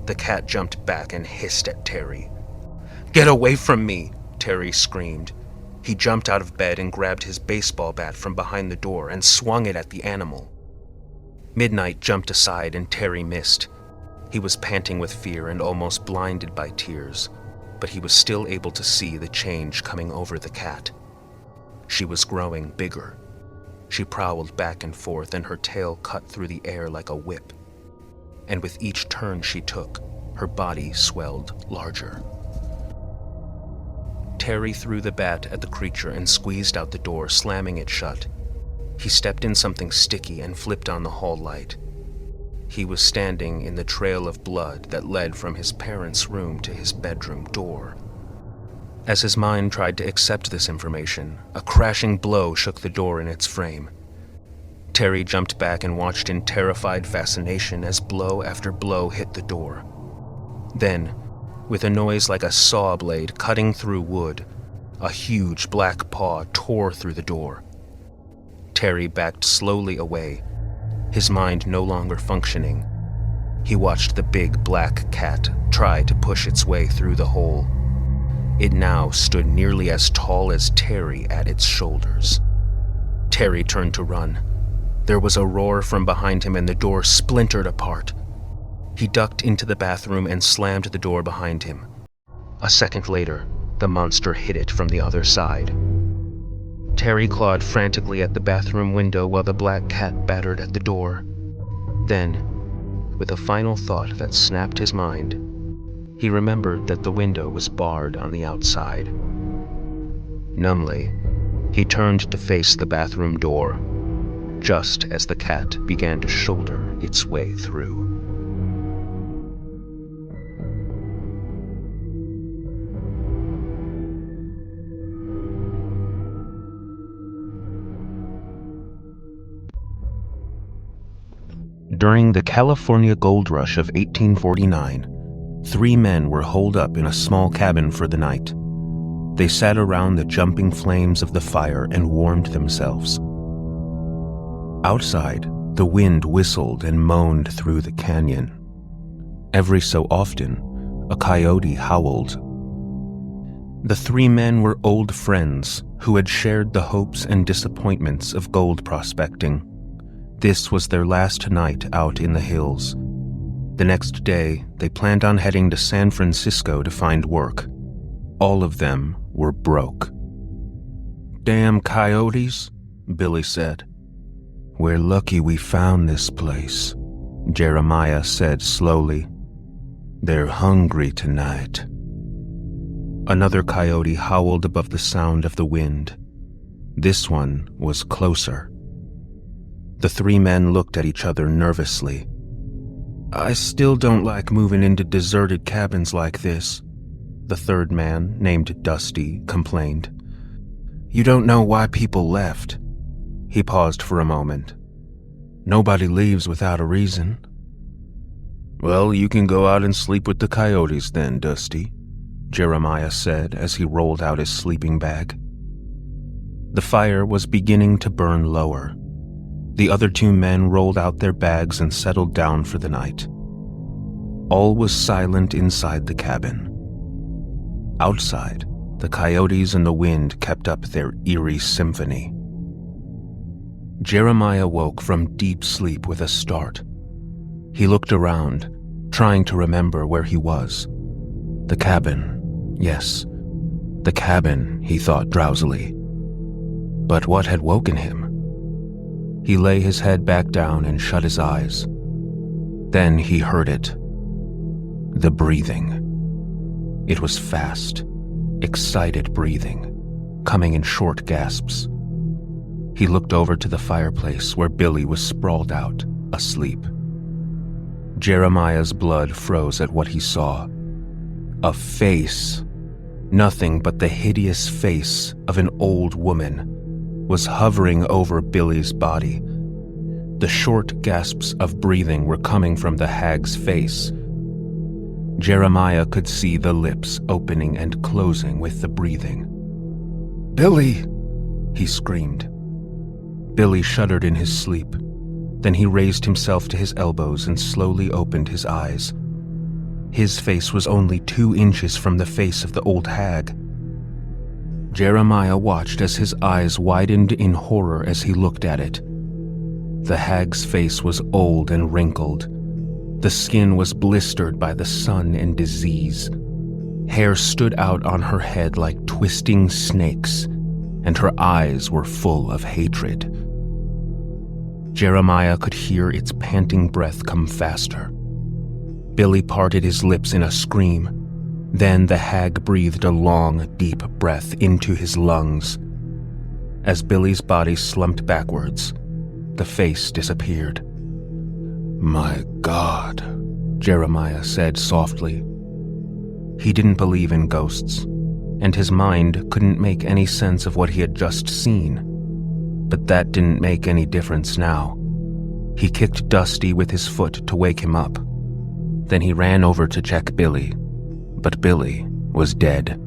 The cat jumped back and hissed at Terry. "Get away from me!" Terry screamed. He jumped out of bed and grabbed his baseball bat from behind the door and swung it at the animal. Midnight jumped aside and Terry missed. He was panting with fear and almost blinded by tears, but he was still able to see the change coming over the cat. She was growing bigger. She prowled back and forth and her tail cut through the air like a whip. And with each turn she took, her body swelled larger. Terry threw the bat at the creature and squeezed out the door, slamming it shut. He stepped in something sticky and flipped on the hall light. He was standing in the trail of blood that led from his parents' room to his bedroom door. As his mind tried to accept this information, a crashing blow shook the door in its frame. Terry jumped back and watched in terrified fascination as blow after blow hit the door. Then, with a noise like a saw blade cutting through wood, a huge black paw tore through the door. Terry backed slowly away, his mind no longer functioning. He watched the big black cat try to push its way through the hole. It now stood nearly as tall as Terry at its shoulders. Terry turned to run. There was a roar from behind him and the door splintered apart. He ducked into the bathroom and slammed the door behind him. A second later, the monster hit it from the other side. Terry clawed frantically at the bathroom window while the black cat battered at the door. Then, with a final thought that snapped his mind, he remembered that the window was barred on the outside. Numbly, he turned to face the bathroom door, just as the cat began to shoulder its way through. During the California gold rush of 1849, 3 men were holed up in a small cabin for the night. They sat around the jumping flames of the fire and warmed themselves. Outside, the wind whistled and moaned through the canyon. Every so often, a coyote howled. The 3 men were old friends who had shared the hopes and disappointments of gold prospecting. This was their last night out in the hills. The next day, they planned on heading to San Francisco to find work. All of them were broke. "Damn coyotes," Billy said. "We're lucky we found this place," Jeremiah said slowly. "They're hungry tonight." Another coyote howled above the sound of the wind. This one was closer. The 3 men looked at each other nervously. "I still don't like moving into deserted cabins like this," the 3rd man, named Dusty, complained. "You don't know why people left." He paused for a moment. "Nobody leaves without a reason." "Well, you can go out and sleep with the coyotes then, Dusty," Jeremiah said as he rolled out his sleeping bag. The fire was beginning to burn lower. The other 2 men rolled out their bags and settled down for the night. All was silent inside the cabin. Outside, the coyotes and the wind kept up their eerie symphony. Jeremiah woke from deep sleep with a start. He looked around, trying to remember where he was. The cabin, yes, the cabin, he thought drowsily. But what had woken him? He lay his head back down and shut his eyes. Then he heard it. The breathing. It was fast, excited breathing, coming in short gasps. He looked over to the fireplace where Billy was sprawled out, asleep. Jeremiah's blood froze at what he saw. A face, nothing but the hideous face of an old woman, was hovering over Billy's body. The short gasps of breathing were coming from the hag's face. Jeremiah could see the lips opening and closing with the breathing. "Billy!" he screamed. Billy shuddered in his sleep. Then he raised himself to his elbows and slowly opened his eyes. His face was only 2 inches from the face of the old hag. Jeremiah watched as his eyes widened in horror as he looked at it. The hag's face was old and wrinkled. The skin was blistered by the sun and disease. Hair stood out on her head like twisting snakes, and her eyes were full of hatred. Jeremiah could hear its panting breath come faster. Billy parted his lips in a scream. Then the hag breathed a long, deep breath into his lungs. As Billy's body slumped backwards, the face disappeared. "My God," Jeremiah said softly. He didn't believe in ghosts, and his mind couldn't make any sense of what he had just seen. But that didn't make any difference now. He kicked Dusty with his foot to wake him up. Then he ran over to check Billy, but Billy was dead.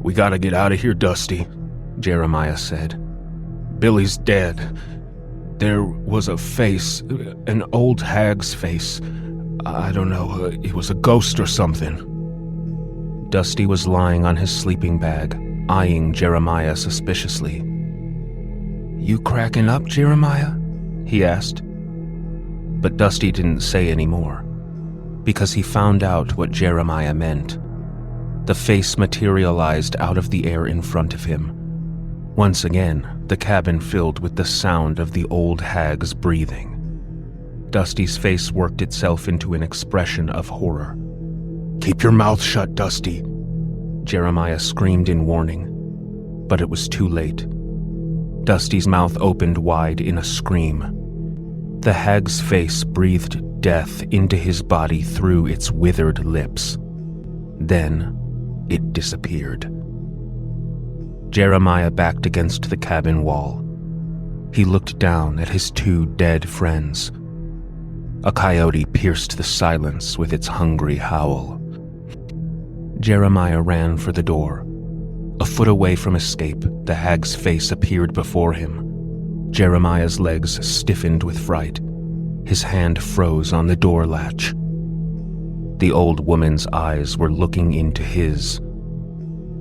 "We gotta get out of here, Dusty," Jeremiah said. "Billy's dead. There was a face, an old hag's face. I don't know, it was a ghost or something." Dusty was lying on his sleeping bag, eyeing Jeremiah suspiciously. "You cracking up, Jeremiah?" he asked. But Dusty didn't say any more, because he found out what Jeremiah meant. The face materialized out of the air in front of him. Once again, the cabin filled with the sound of the old hag's breathing. Dusty's face worked itself into an expression of horror. "Keep your mouth shut, Dusty," Jeremiah screamed in warning, but it was too late. Dusty's mouth opened wide in a scream. The hag's face breathed death into his body through its withered lips. Then it disappeared. Jeremiah backed against the cabin wall. He looked down at his 2 dead friends. A coyote pierced the silence with its hungry howl. Jeremiah ran for the door. A foot away from escape, the hag's face appeared before him. Jeremiah's legs stiffened with fright. His hand froze on the door latch. The old woman's eyes were looking into his.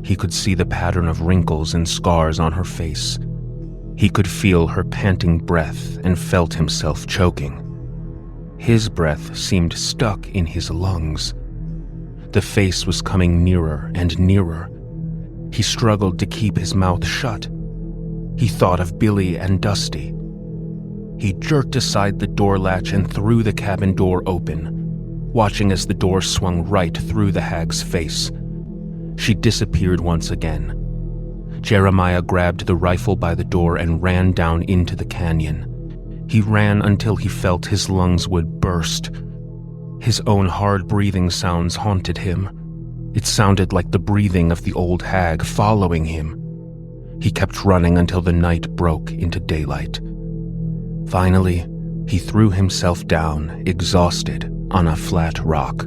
He could see the pattern of wrinkles and scars on her face. He could feel her panting breath and felt himself choking. His breath seemed stuck in his lungs. The face was coming nearer and nearer. He struggled to keep his mouth shut. He thought of Billy and Dusty. He jerked aside the door latch and threw the cabin door open, watching as the door swung right through the hag's face. She disappeared once again. Jeremiah grabbed the rifle by the door and ran down into the canyon. He ran until he felt his lungs would burst. His own hard breathing sounds haunted him. It sounded like the breathing of the old hag following him. He kept running until the night broke into daylight. Finally, he threw himself down, exhausted, on a flat rock.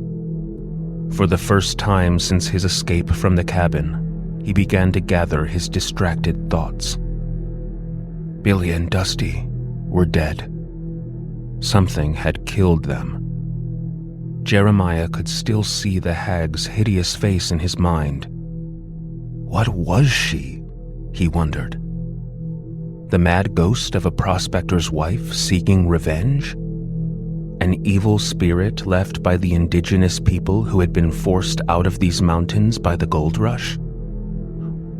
For the first time since his escape from the cabin, he began to gather his distracted thoughts. Billy and Dusty were dead. Something had killed them. Jeremiah could still see the hag's hideous face in his mind. What was she? He wondered. The mad ghost of a prospector's wife seeking revenge? An evil spirit left by the indigenous people who had been forced out of these mountains by the gold rush?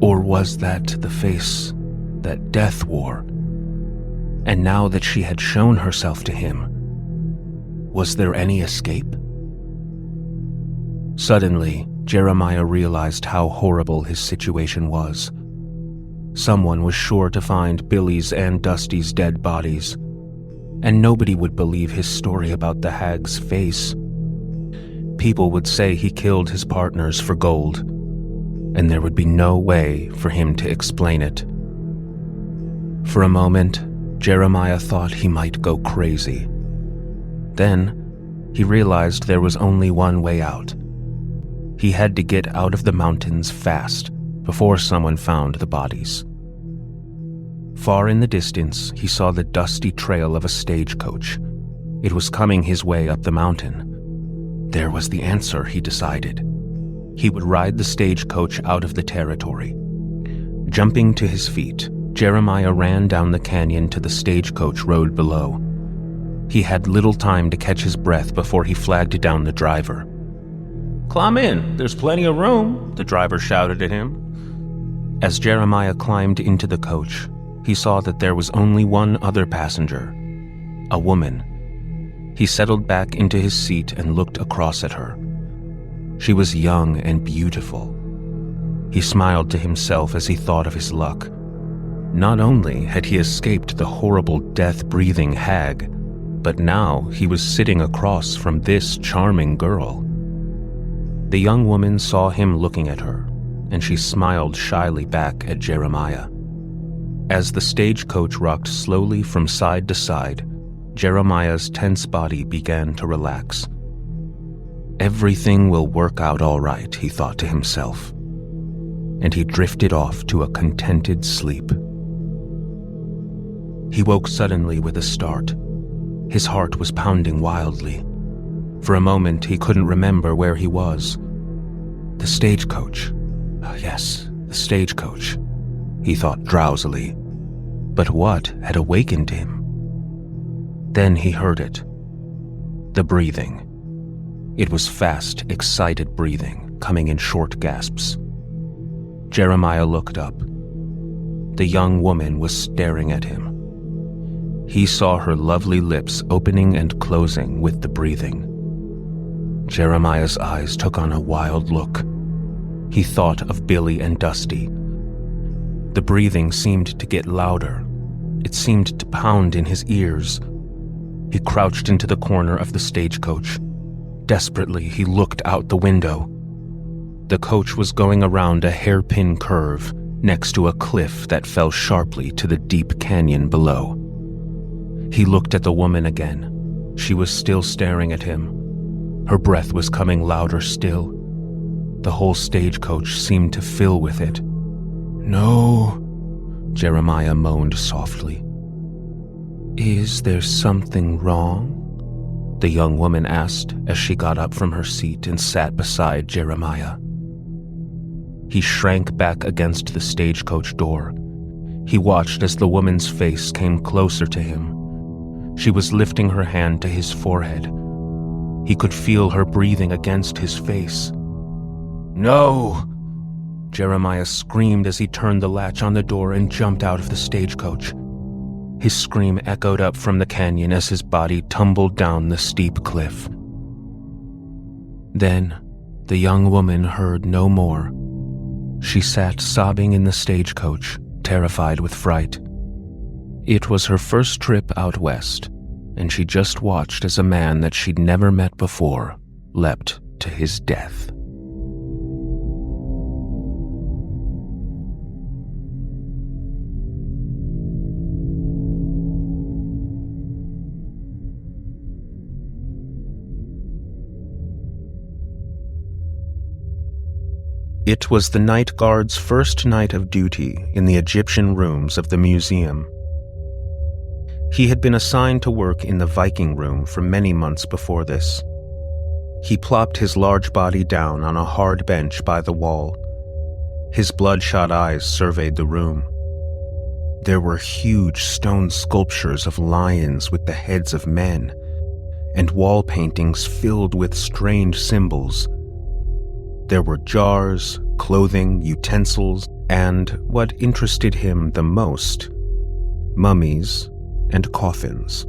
Or was that the face that death wore? And now that she had shown herself to him, was there any escape? Suddenly, Jeremiah realized how horrible his situation was. Someone was sure to find Billy's and Dusty's dead bodies, and nobody would believe his story about the hag's face. People would say he killed his partners for gold, and there would be no way for him to explain it. For a moment, Jeremiah thought he might go crazy. Then, he realized there was only one way out. He had to get out of the mountains fast before someone found the bodies. Far in the distance, he saw the dusty trail of a stagecoach. It was coming his way up the mountain. There was the answer, he decided. He would ride the stagecoach out of the territory. Jumping to his feet, Jeremiah ran down the canyon to the stagecoach road below. He had little time to catch his breath before he flagged down the driver. "Climb in, there's plenty of room," the driver shouted at him. As Jeremiah climbed into the coach, he saw that there was only one other passenger, a woman. He settled back into his seat and looked across at her. She was young and beautiful. He smiled to himself as he thought of his luck. Not only had he escaped the horrible death-breathing hag, but now he was sitting across from this charming girl. The young woman saw him looking at her, and she smiled shyly back at Jeremiah. As the stagecoach rocked slowly from side to side, Jeremiah's tense body began to relax. Everything will work out all right, he thought to himself, and he drifted off to a contented sleep. He woke suddenly with a start. His heart was pounding wildly. For a moment, he couldn't remember where he was. The stagecoach. Yes, the stagecoach, he thought drowsily. But what had awakened him? Then he heard it. The breathing. It was fast, excited breathing, coming in short gasps. Jeremiah looked up. The young woman was staring at him. He saw her lovely lips opening and closing with the breathing. Jeremiah's eyes took on a wild look. He thought of Billy and Dusty. The breathing seemed to get louder. It seemed to pound in his ears. He crouched into the corner of the stagecoach. Desperately, he looked out the window. The coach was going around a hairpin curve next to a cliff that fell sharply to the deep canyon below. He looked at the woman again. She was still staring at him. Her breath was coming louder still. The whole stagecoach seemed to fill with it. "No," Jeremiah moaned softly. "Is there something wrong?" the young woman asked as she got up from her seat and sat beside Jeremiah. He shrank back against the stagecoach door. He watched as the woman's face came closer to him. She was lifting her hand to his forehead. He could feel her breathing against his face. "No!" Jeremiah screamed as he turned the latch on the door and jumped out of the stagecoach. His scream echoed up from the canyon as his body tumbled down the steep cliff. Then, the young woman heard no more. She sat sobbing in the stagecoach, terrified with fright. It was her first trip out west, and she just watched as a man that she'd never met before leapt to his death. It was the night guard's first night of duty in the Egyptian rooms of the museum. He had been assigned to work in the Viking room for many months before this. He plopped his large body down on a hard bench by the wall. His bloodshot eyes surveyed the room. There were huge stone sculptures of lions with the heads of men, and wall paintings filled with strange symbols. There were jars, clothing, utensils, and, what interested him the most, mummies and coffins.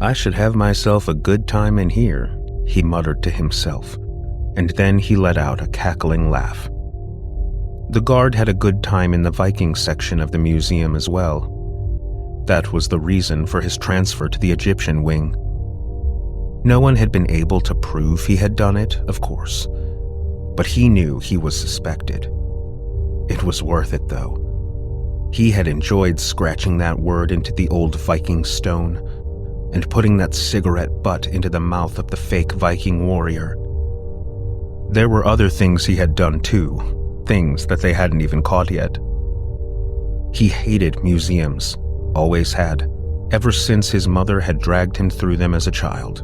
"I should have myself a good time in here," he muttered to himself, and then he let out a cackling laugh. The guard had a good time in the Viking section of the museum as well. That was the reason for his transfer to the Egyptian wing. No one had been able to prove he had done it, of course, but he knew he was suspected. It was worth it, though. He had enjoyed scratching that word into the old Viking stone and putting that cigarette butt into the mouth of the fake Viking warrior. There were other things he had done too, things that they hadn't even caught yet. He hated museums, always had, ever since his mother had dragged him through them as a child,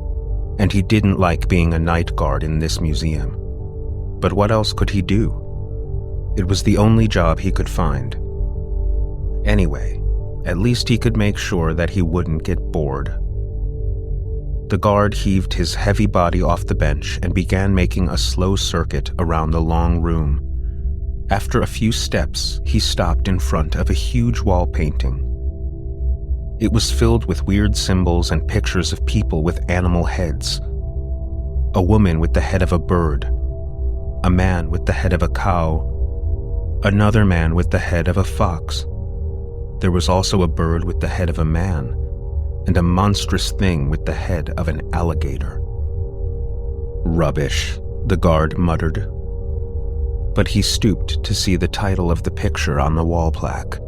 and he didn't like being a night guard in this museum. But what else could he do? It was the only job he could find. Anyway, at least he could make sure that he wouldn't get bored. The guard heaved his heavy body off the bench and began making a slow circuit around the long room. After a few steps, he stopped in front of a huge wall painting. It was filled with weird symbols and pictures of people with animal heads. A woman with the head of a bird, a man with the head of a cow, another man with the head of a fox. There was also a bird with the head of a man, and a monstrous thing with the head of an alligator. "Rubbish," the guard muttered. But he stooped to see the title of the picture on the wall plaque.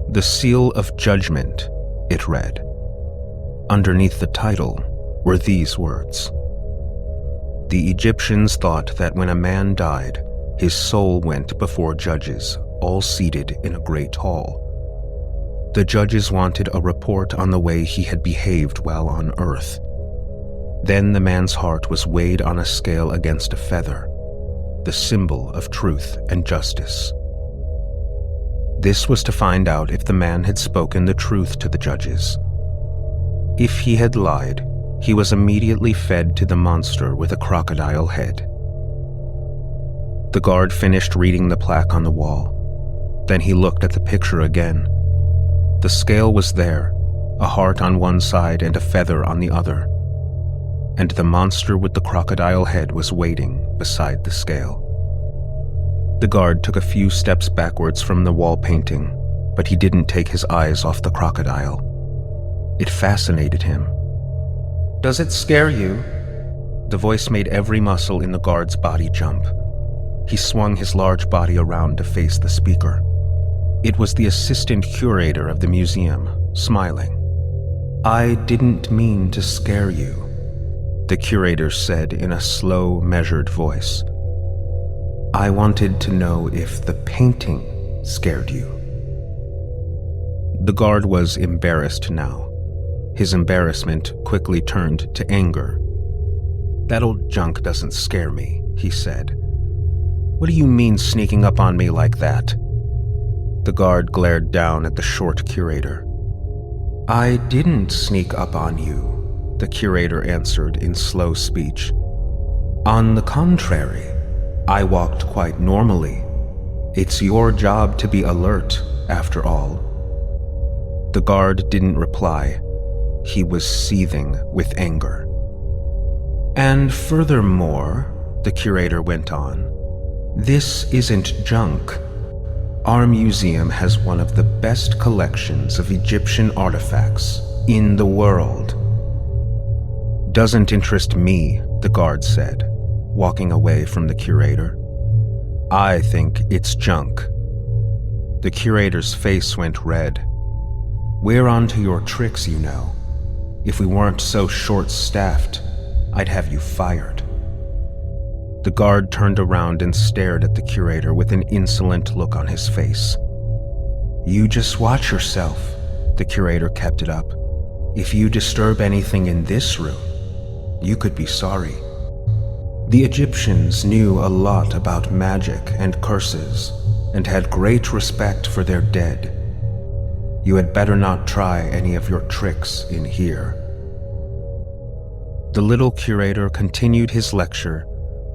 "The Seal of Judgment," it read. Underneath the title were these words: "The Egyptians thought that when a man died, his soul went before judges, all seated in a great hall. The judges wanted a report on the way he had behaved while on earth. Then the man's heart was weighed on a scale against a feather, the symbol of truth and justice." This was to find out if the man had spoken the truth to the judges. If he had lied, he was immediately fed to the monster with a crocodile head. The guard finished reading the plaque on the wall. Then he looked at the picture again. The scale was there, a heart on one side and a feather on the other. And the monster with the crocodile head was waiting beside the scale. The guard took a few steps backwards from the wall painting, but he didn't take his eyes off the crocodile. It fascinated him. "Does it scare you?" The voice made every muscle in the guard's body jump. He swung his large body around to face the speaker. It was the assistant curator of the museum, smiling. "I didn't mean to scare you," the curator said in a slow, measured voice. "I wanted to know if the painting scared you." The guard was embarrassed now. His embarrassment quickly turned to anger. "That old junk doesn't scare me," he said. "What do you mean sneaking up on me like that?" The guard glared down at the short curator. "I didn't sneak up on you," the curator answered in slow speech. "On the contrary, I walked quite normally. It's your job to be alert, after all." The guard didn't reply. He was seething with anger. "And furthermore," the curator went on, "this isn't junk. Our museum has one of the best collections of Egyptian artifacts in the world." "Doesn't interest me," the guard said, walking away from the curator. "I think it's junk." The curator's face went red. "We're onto your tricks, you know. If we weren't so short-staffed, I'd have you fired." The guard turned around and stared at the curator with an insolent look on his face. "You just watch yourself," the curator kept it up. "If you disturb anything in this room, you could be sorry." The Egyptians knew a lot about magic and curses and had great respect for their dead. You had better not try any of your tricks in here. The little curator continued his lecture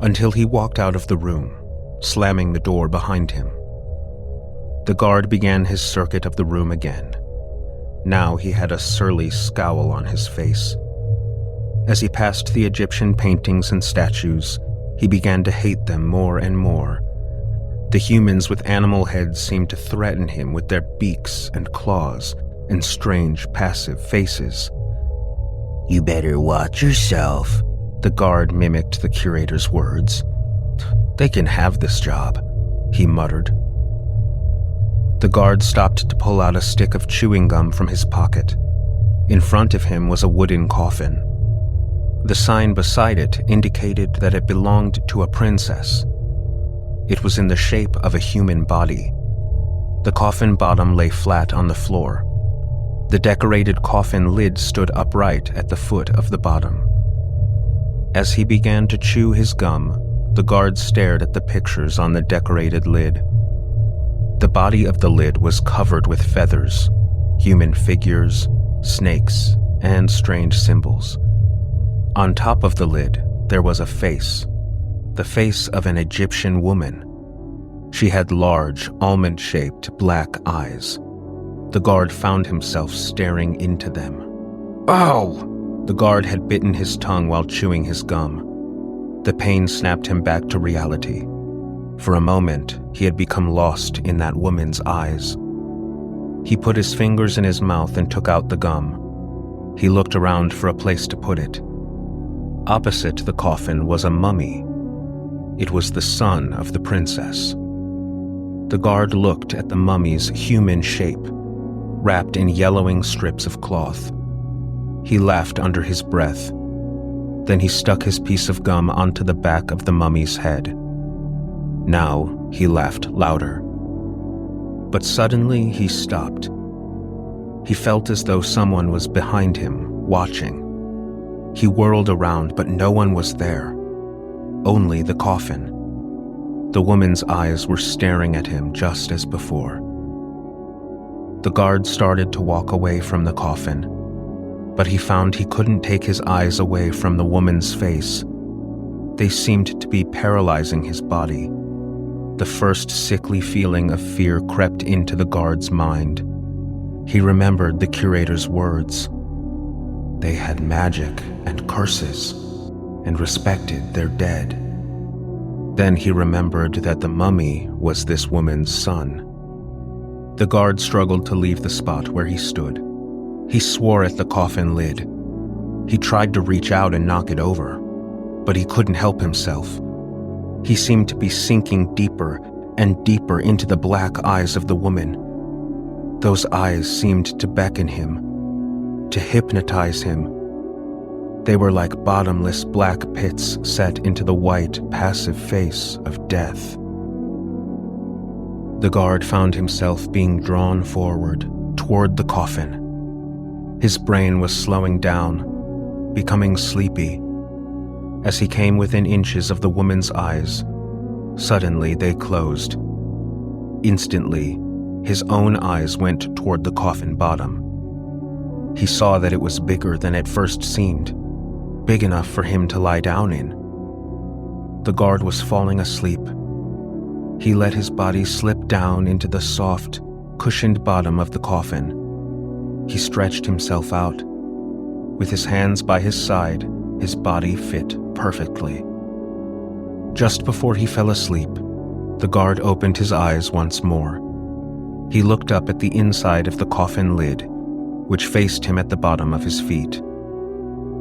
until he walked out of the room, slamming the door behind him. The guard began his circuit of the room again. Now he had a surly scowl on his face. As he passed the Egyptian paintings and statues, he began to hate them more and more. The humans with animal heads seemed to threaten him with their beaks and claws and strange, passive faces. "You better watch yourself," the guard mimicked the curator's words. "They can have this job," he muttered. The guard stopped to pull out a stick of chewing gum from his pocket. In front of him was a wooden coffin. The sign beside it indicated that it belonged to a princess. It was in the shape of a human body. The coffin bottom lay flat on the floor. The decorated coffin lid stood upright at the foot of the bottom. As he began to chew his gum, the guard stared at the pictures on the decorated lid. The body of the lid was covered with feathers, human figures, snakes, and strange symbols. On top of the lid, there was a face, the face of an Egyptian woman. She had large, almond-shaped black eyes. The guard found himself staring into them. Ow! The guard had bitten his tongue while chewing his gum. The pain snapped him back to reality. For a moment, he had become lost in that woman's eyes. He put his fingers in his mouth and took out the gum. He looked around for a place to put it. Opposite the coffin was a mummy. It was the son of the princess. The guard looked at the mummy's human shape, wrapped in yellowing strips of cloth. He laughed under his breath. Then he stuck his piece of gum onto the back of the mummy's head. Now he laughed louder. But suddenly he stopped. He felt as though someone was behind him, watching. He whirled around, but no one was there. Only the coffin. The woman's eyes were staring at him just as before. The guard started to walk away from the coffin, but he found he couldn't take his eyes away from the woman's face. They seemed to be paralyzing his body. The first sickly feeling of fear crept into the guard's mind. He remembered the curator's words. They had magic and curses, and respected their dead. Then he remembered that the mummy was this woman's son. The guard struggled to leave the spot where he stood. He swore at the coffin lid. He tried to reach out and knock it over, but he couldn't help himself. He seemed to be sinking deeper and deeper into the black eyes of the woman. Those eyes seemed to beckon him, to hypnotize him. They were like bottomless black pits set into the white, passive face of death. The guard found himself being drawn forward, toward the coffin. His brain was slowing down, becoming sleepy. As he came within inches of the woman's eyes, suddenly they closed. Instantly, his own eyes went toward the coffin bottom. He saw that it was bigger than it first seemed, big enough for him to lie down in. The guard was falling asleep. He let his body slip down into the soft, cushioned bottom of the coffin. He stretched himself out. With his hands by his side, his body fit perfectly. Just before he fell asleep, the guard opened his eyes once more. He looked up at the inside of the coffin lid, which faced him at the bottom of his feet.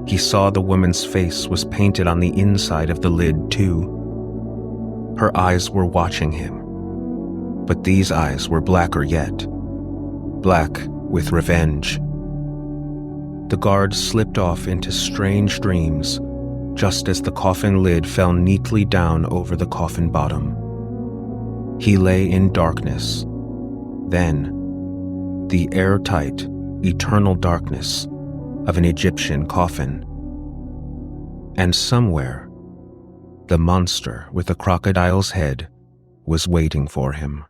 He saw the woman's face was painted on the inside of the lid, too. Her eyes were watching him, but these eyes were blacker yet. Black with revenge. The guard slipped off into strange dreams, just as the coffin lid fell neatly down over the coffin bottom. He lay in darkness. Then, the airtight, eternal darkness of an Egyptian coffin. And somewhere, the monster with the crocodile's head was waiting for him.